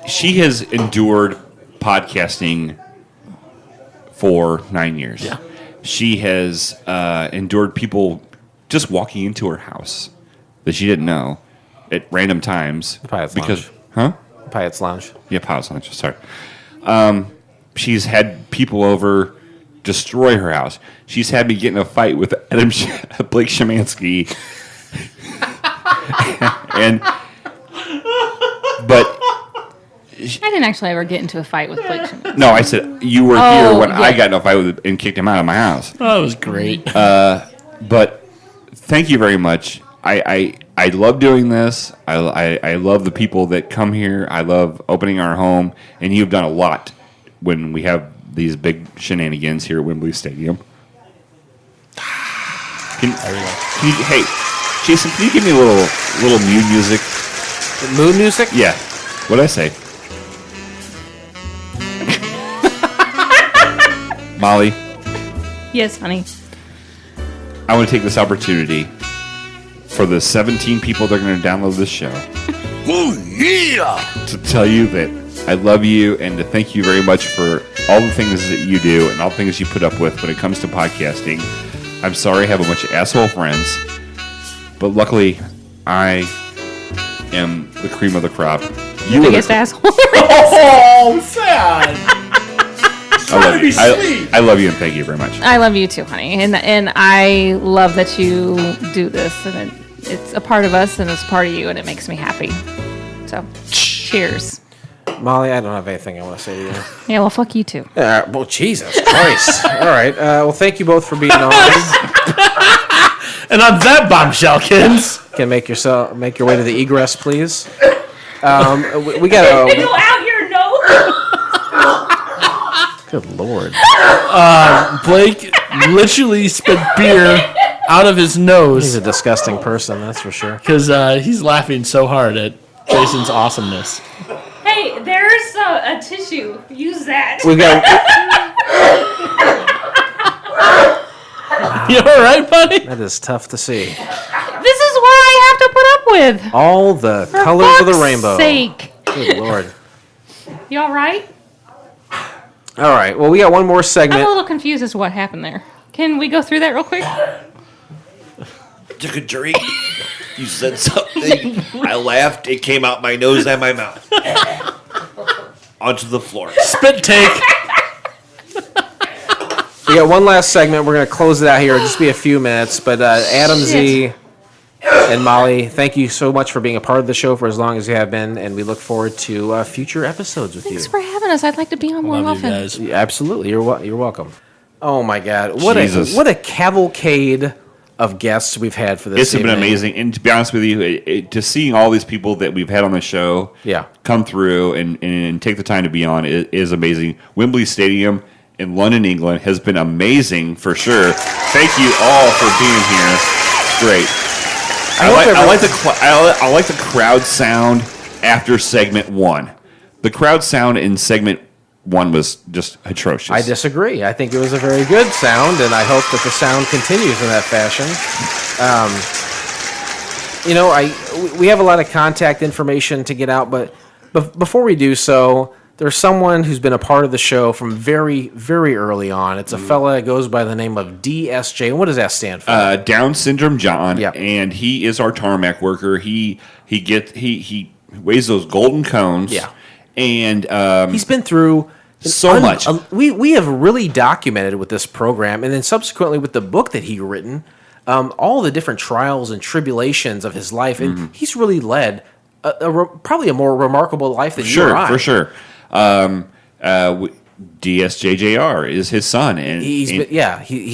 She has endured podcasting for 9 years. Yeah. She has endured people just walking into her house that she didn't know at random times. Pirate's because, Lounge. huh? Pirate's Lounge. Yeah, Pirate's Lounge. Sorry. She's had people over destroy her house. She's had me get in a fight with Blake Szymanski. But I didn't actually ever get into a fight with Blake Szymanski. no, I said you were Oh, here when I yeah. got in a fight with him and kicked him out of my house. Oh, that was great. But thank you very much. I love doing this. I love the people that come here. I love opening our home, and you've done a lot when we have these big shenanigans here at Wembley Stadium. Hey, Jason, can you give me a little mood music? Mood music? Yeah. What'd I say? Molly, Yes, honey. I want to take this opportunity for the 17 people that are going to download this show. Oh, yeah! To tell you that I love you and to thank you very much for all the things that you do and all the things you put up with when it comes to podcasting. I'm sorry I have a bunch of asshole friends, but luckily I am the cream of the crop. You are Biggest asshole. Oh, sad. I love you and thank you very much. I love you too, honey, and I love that you do this, and it's a part of us, and it's a part of you, and it makes me happy. So, cheers. Molly, I don't have anything I want to say to you. Yeah, well, fuck you too. Well, Jesus Christ. All right. Well, thank you both for being on. And on that bombshell, kids. Can make your way to the egress, please. We got a. Go out your nose. Good Lord. Blake literally spit beer out of his He's nose a disgusting person, that's for sure. because he's laughing so hard at Jason's awesomeness. Hey, there's a tissue. Use that. We got. You all right, buddy? That is tough to see. This is what I have to put up with. All the For colors of the fuck's rainbow. sake. Good Lord. You all right? All right. Well, we got one more I'm segment. a little confused as to what happened there. Can we go through that real quick? Took a drink. You said something. I laughed. It came out my nose and my mouth. Onto the floor. Spit take. We got one last segment. We're going to close it out here. It'll just be a few minutes. But Adam Z and Molly, thank you so much for being a part of the show for as long as you have been. And we look forward to future episodes with Thanks you. for having us. I'd like to be on more Love you often. guys. Yeah, absolutely. You're welcome. Oh, my God. Jesus. What a cavalcade of guests we've had for this It's been evening. amazing, and to be honest with you, to seeing all these people that we've had on the show, Yeah. come through and take the time to be on is amazing. Wembley Stadium in London, England, has been amazing for sure. Thank you all for being here. It's great. I like the crowd sound after segment one. The crowd sound in segment one was just atrocious. I disagree. I think it was a very good sound, and I hope that the sound continues in that fashion. We have a lot of contact information to get out, but before we do so, there's someone who's been a part of the show from very, very early on. It's a fella that goes by the name of DSJ. And what does that stand for? Down Syndrome John. Yep. And he is our tarmac worker. He weighs those golden cones. Yeah. And he's been through so much. We have really documented with this program, and then subsequently with the book that he written, all the different trials and tribulations of his life, and he's really led probably a more remarkable life than you or I. For sure. DSJJR is his son, and he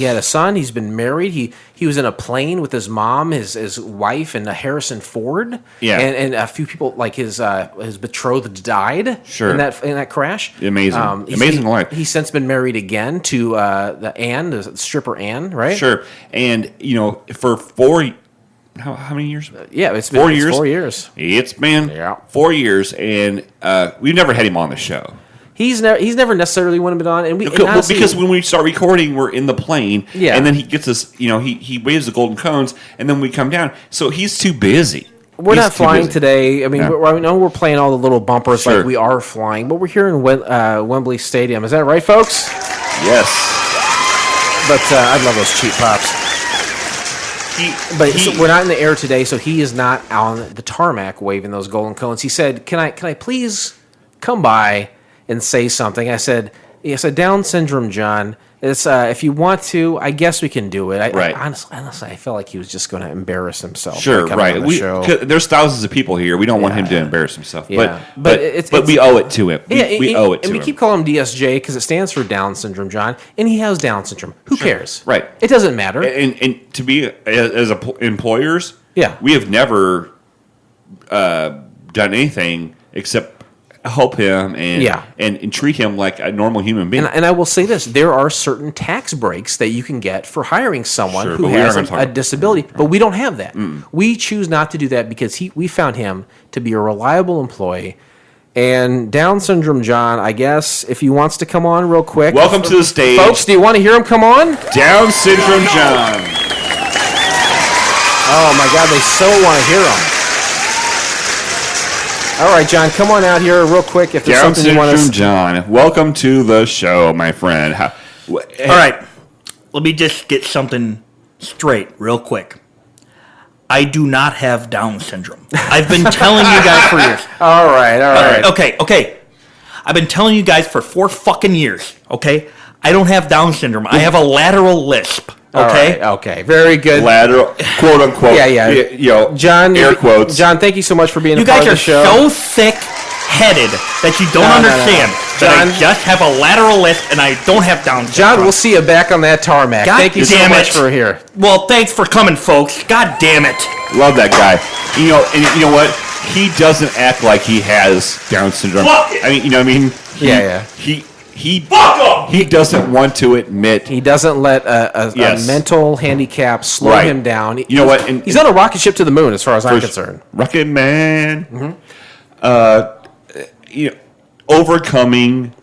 had a son. He's been married. He was in a plane with his mom, his wife, and Harrison Ford. Yeah, and a few people like his betrothed died. Sure. in that crash. Amazing, amazing life. He's since been married again to the stripper Ann, right? Sure, and for 4. How many years? Yeah, it's been 4 years. 4 years. It's been 4 years, and we've never had him on the show. He's never necessarily wanted to be on, and honestly, because when we start recording, we're in the plane, yeah, and then he gets us. He waves the golden cones, and then we come down. So he's too busy. We're not flying today. I mean, I know we're playing all the little bumpers like we are flying, but we're here in Wembley Stadium. Is that right, folks? Yes. But I love those cheap pops. So we're not in the air today, so he is not on the tarmac waving those golden cones. He said, "Can I please come by and say something?" I said, "Down syndrome, John. It's if you want to, I guess we can do it." Right. Honestly, I felt like he was just going to embarrass himself. Sure, right. On the show. There's thousands of people here. We don't want him to embarrass himself. Yeah. But we owe it to him. We owe it to him. And we keep calling him DSJ because it stands for Down syndrome, John. And he has Down syndrome. Who cares? Right. It doesn't matter. And to be as employers, we have never done anything except help him and treat him like a normal human being. And I will say this, there are certain tax breaks that you can get for hiring someone who has a disability, but we don't have that. We choose not to do that because we found him to be a reliable employee. And Down syndrome John, I guess, if he wants to come on real quick. Welcome to the stage. Folks, do you want to hear him come on? Down syndrome John. Oh my God, they so want to hear him. All right, John, come on out here real quick. If there's something you want to... John, welcome to the show, my friend. All right, let me just get something straight real quick. I do not have Down syndrome. I've been telling you guys for years. All right. Okay. I've been telling you guys for 4 fucking years, okay? I don't have Down syndrome. I have a lateral lisp. Okay. Okay. Very good. Lateral, quote unquote. Yeah. John, air quotes. John, thank you so much for being a part of the show. You guys are so thick-headed that you don't understand that I just have a lateral lisp and I don't have Down syndrome. John, we'll see you back on that tarmac. Thank you so much for here. Well, thanks for coming, folks. God damn it. Love that guy. And you know what? He doesn't act like he has Down syndrome. I mean, He doesn't want to admit. He doesn't let a mental handicap slow him down. You know what? He's on a rocket ship to the moon, as far as I'm concerned. Rocket Man. Overcoming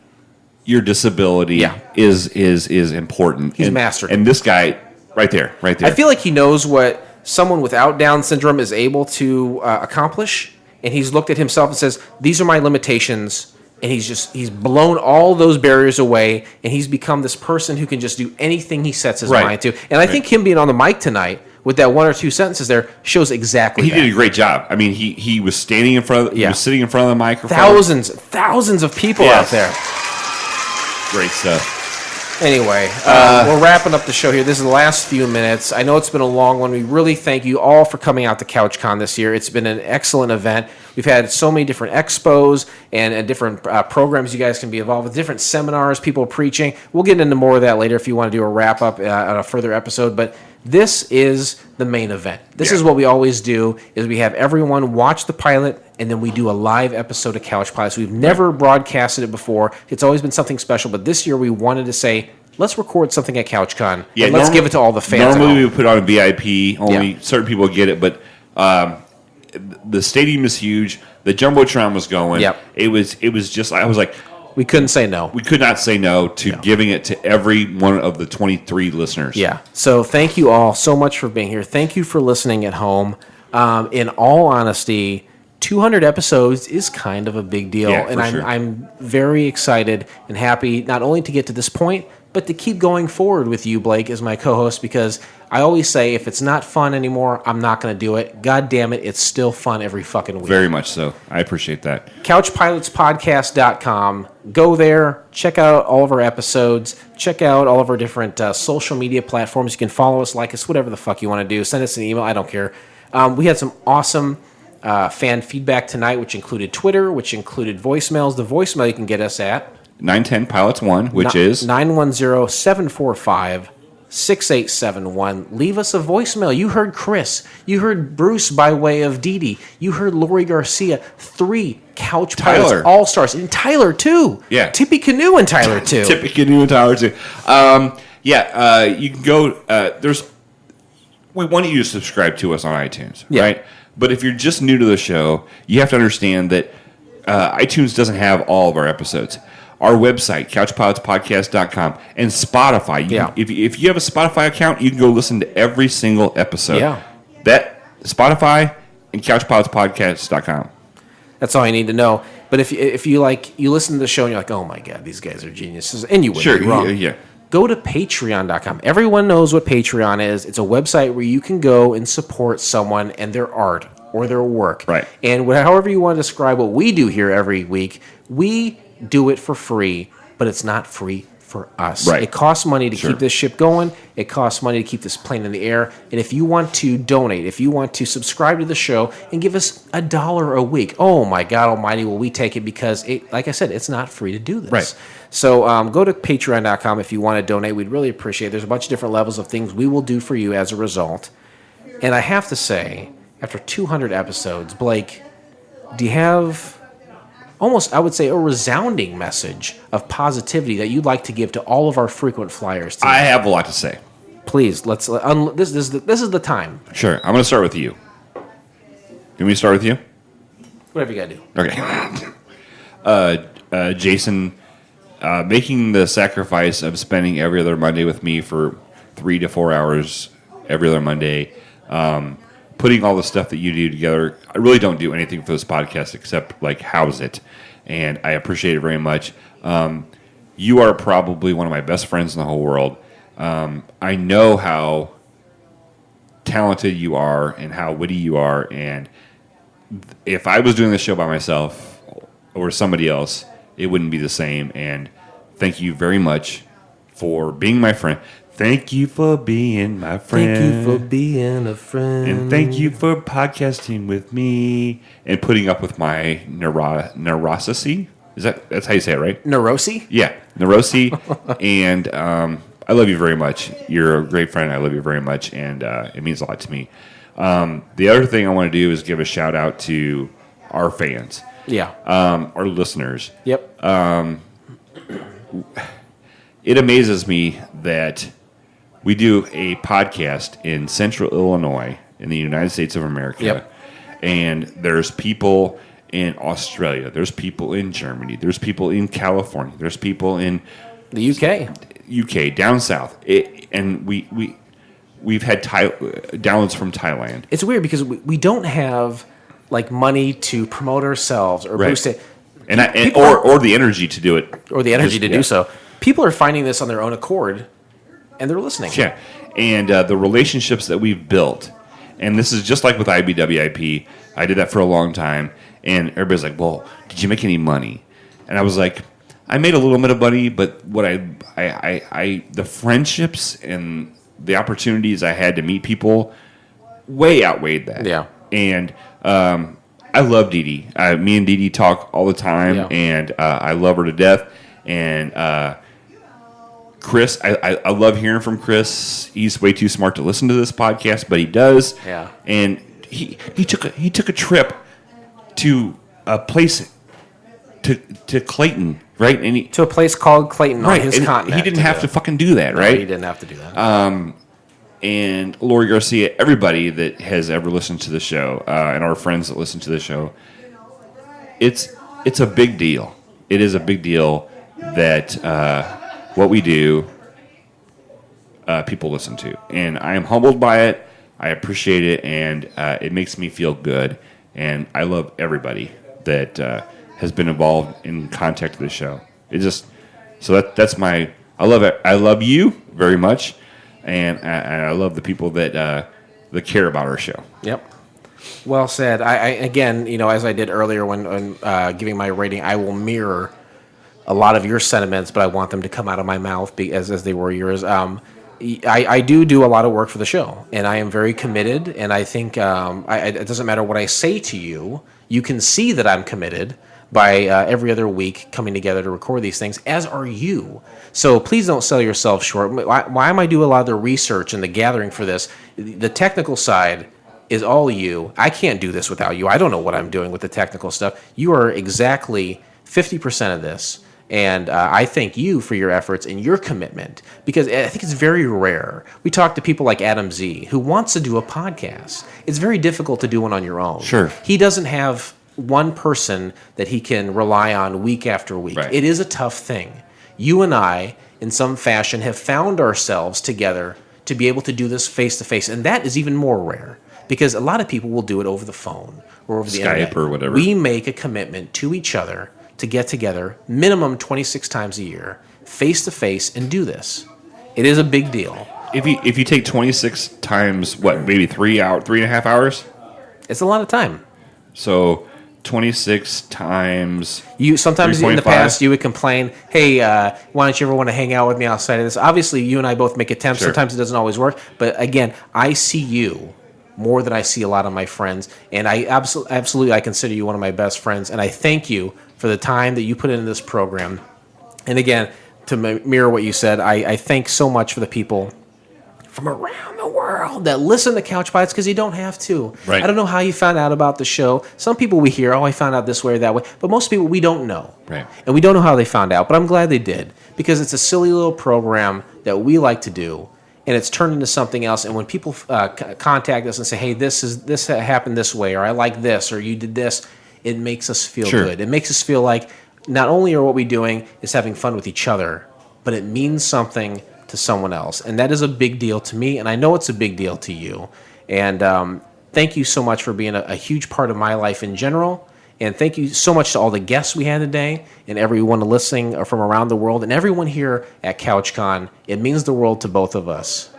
your disability is important. He's mastered. And this guy, right there. I feel like he knows what someone without Down syndrome is able to accomplish, and he's looked at himself and says, "These are my limitations." And he's blown all those barriers away, and he's become this person who can just do anything he sets his mind to. And I think him being on the mic tonight with that 1 or 2 sentences there shows exactly he that. did a great job. I mean, he was standing in front of he was sitting in front of the microphone. Thousands of people out there. Great stuff. Anyway, we're wrapping up the show here. This is the last few minutes. I know it's been a long one. We really thank you all for coming out to CouchCon this year. It's been an excellent event. We've had so many different expos and different programs you guys can be involved with, different seminars, people preaching. We'll get into more of that later if you want to do a wrap-up on a further episode. But this is the main event. This is what we always do, is we have everyone watch the pilot, and then we do a live episode of Couch Pilots. We've never broadcasted it before. It's always been something special, but this year we wanted to say, let's record something at CouchCon, and let's give it to all the fans. Normally we put on a VIP, only certain people get it, but the stadium is huge. The Jumbotron was going. It was just, I was like, we couldn't say no. We could not say no to giving it to every one of the 23 listeners. Yeah. So thank you all so much for being here. Thank you for listening at home. In all honesty, 200 episodes is kind of a big deal, Yeah, and for sure. I'm very excited and happy not only to get to this point, but to keep going forward with you, Blake, as my co-host, because I always say if it's not fun anymore, I'm not going to do it. God damn it, it's still fun every fucking week. Very much so. I appreciate that. CouchPilotspodcast.com. Go there, check out all of our episodes, check out all of our different social media platforms. You can follow us, like us, whatever the fuck you want to do. Send us an email. I don't care. We had some awesome fan feedback tonight, which included Twitter, which included voicemails. The voicemail you can get us at 910 Pilots 1, which is 910-745-6871. Leave us a voicemail. You heard Chris. You heard Bruce by way of Dee Dee. You heard Lori Garcia. 3 Couch Pilots Tyler. All-Stars. And Tyler, too. Yeah. Tippy Canoe and Tyler, too. Tippy Canoe and Tyler too. You can go. We want you to subscribe to us on iTunes, Yeah. right? But if you're just new to the show, you have to understand that iTunes doesn't have all of our episodes. Our website, couchpilotspodcast.com, and Spotify. If you have a Spotify account, you can go listen to every single episode. Yeah. That Spotify and couchpilotspodcast.com. That's all you need to know. But if you listen to the show and you're like, oh my God, these guys are geniuses, and you wouldn't be wrong. Yeah. Go to patreon.com. Everyone knows what Patreon is. It's a website where you can go and support someone and their art or their work. Right. And however you want to describe what we do here every week, we do it for free, but it's not free for us. Right. It costs money to keep this ship going. It costs money to keep this plane in the air. And if you want to donate, if you want to subscribe to the show and give us $1 a week, oh my God almighty, will we take it, because, like I said, it's not free to do this. Right. So go to patreon.com if you want to donate. We'd really appreciate it. There's a bunch of different levels of things we will do for you as a result. And I have to say, after 200 episodes, Blake, do you have almost, I would say, a resounding message of positivity that you'd like to give to all of our frequent flyers today? I have a lot to say. Please, this is the time. Sure. I'm going to start with you. You want me to start with you? Whatever you got to do. Okay. Jason, making the sacrifice of spending every other Monday with me for 3 to 4 hours every other Monday, putting all the stuff that you do together. I really don't do anything for this podcast except house it, and I appreciate it very much. You are probably one of my best friends in the whole world. I know how talented you are and how witty you are, and if I was doing this show by myself or somebody else, it wouldn't be the same. And thank you very much for being my friend. Thank you for being my friend. Thank you for being a friend. And thank you for podcasting with me and putting up with my neurosity. That's how you say it, right? Neurosi? Yeah, neurosi. And I love you very much. You're a great friend. I love you very much, and it means a lot to me. The other thing I want to do is give a shout out to our fans. Yeah. Our listeners. Yep. It amazes me that we do a podcast in Central Illinois in the United States of America. Yep. And there's people in Australia. There's people in Germany. There's people in California. There's people in the UK. UK, down south. And we've had downloads from Thailand. It's weird because we don't have money to promote ourselves or boost it. Or the energy to do it. Or the energy to do so. People are finding this on their own accord, and they're listening. Yeah, and the relationships that we've built, and this is just like with IBWIP. I did that for a long time, and everybody's like, "Well, did you make any money?" And I was like, "I made a little bit of money, but what the friendships and the opportunities I had to meet people way outweighed that." Yeah, and I love Dee Dee. Me and Dee Dee talk all the time, and I love her to death. And Chris, I love hearing from Chris. He's way too smart to listen to this podcast, but he does. Yeah. And he took a trip to a place to Clayton, right? And to a place called Clayton on his continent. He didn't have to fucking do that, No, right? he didn't have to do that. And Lori Garcia, everybody that has ever listened to the show, and our friends that listen to the show, it's a big deal. It is a big deal that what we do, people listen to. And I am humbled by it. I appreciate it, and it makes me feel good. And I love everybody that has been involved in contact with the show. It just that's my I love it. I love you very much, and I love the people that care about our show. Yep. Well said. I again, as I did earlier when giving my rating, I will mirror a lot of your sentiments, but I want them to come out of my mouth as they were yours. I do a lot of work for the show, and I am very committed. And I think it doesn't matter what I say to you; you can see that I'm committed by every other week coming together to record these things, as are you. So please don't sell yourself short. Why am I doing a lot of the research and the gathering for this? The technical side is all you. I can't do this without you. I don't know what I'm doing with the technical stuff. You are exactly 50% of this. And I thank you for your efforts and your commitment, because I think it's very rare. We talk to people like Adam Z, who wants to do a podcast. It's very difficult to do one on your own. Sure. He doesn't have one person that he can rely on week after week. Right. It is a tough thing. You and I, in some fashion, have found ourselves together to be able to do this face-to-face, and that is even more rare, because a lot of people will do it over the phone or over the Skype internet. or whatever. We make a commitment to each other to get together minimum 26 times a year, face-to-face, and do this. It is a big deal. If you take 26 times, maybe 3.5 hours? It's a lot of time. So 26 times. Sometimes in the 3.5? past you would complain, hey, why don't you ever want to hang out with me outside of this? Obviously, you and I both make attempts. Sure. Sometimes it doesn't always work. But again, I see you more than I see a lot of my friends. And I absolutely I consider you one of my best friends. And I thank you for the time that you put into this program. And again, to mirror what you said, I thank so much for the people from around the world that listen to Couch Bites, because you don't have to. Right. I don't know how you found out about the show. Some people we hear, I found out this way or that way. But most people we don't know. Right. And we don't know how they found out. But I'm glad they did, because it's a silly little program that we like to do. And it's turned into something else. And when people contact us and say, hey, this happened this way, or I like this, or you did this, it makes us feel Sure. good. It makes us feel like not only are what we're doing is having fun with each other, but it means something to someone else. And that is a big deal to me, and I know it's a big deal to you. And thank you so much for being a huge part of my life in general. And thank you so much to all the guests we had today, and everyone listening from around the world, and everyone here at CouchCon. It means the world to both of us.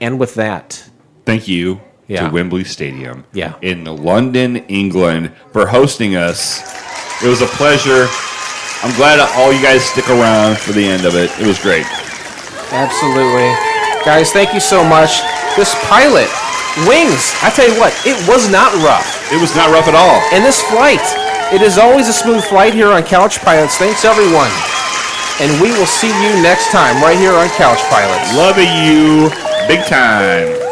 And with that, thank you Yeah. to Wembley Stadium Yeah. in London, England, for hosting us. It was a pleasure. I'm glad all you guys stick around for the end of it. It was great. absolutely. Guys, thank you so much. This pilot, Wings, I tell you what, it was not rough. It was not rough at all. And this flight, it is always a smooth flight here on Couch Pilots. Thanks, everyone. And we will see you next time right here on Couch Pilots. Loving you big time.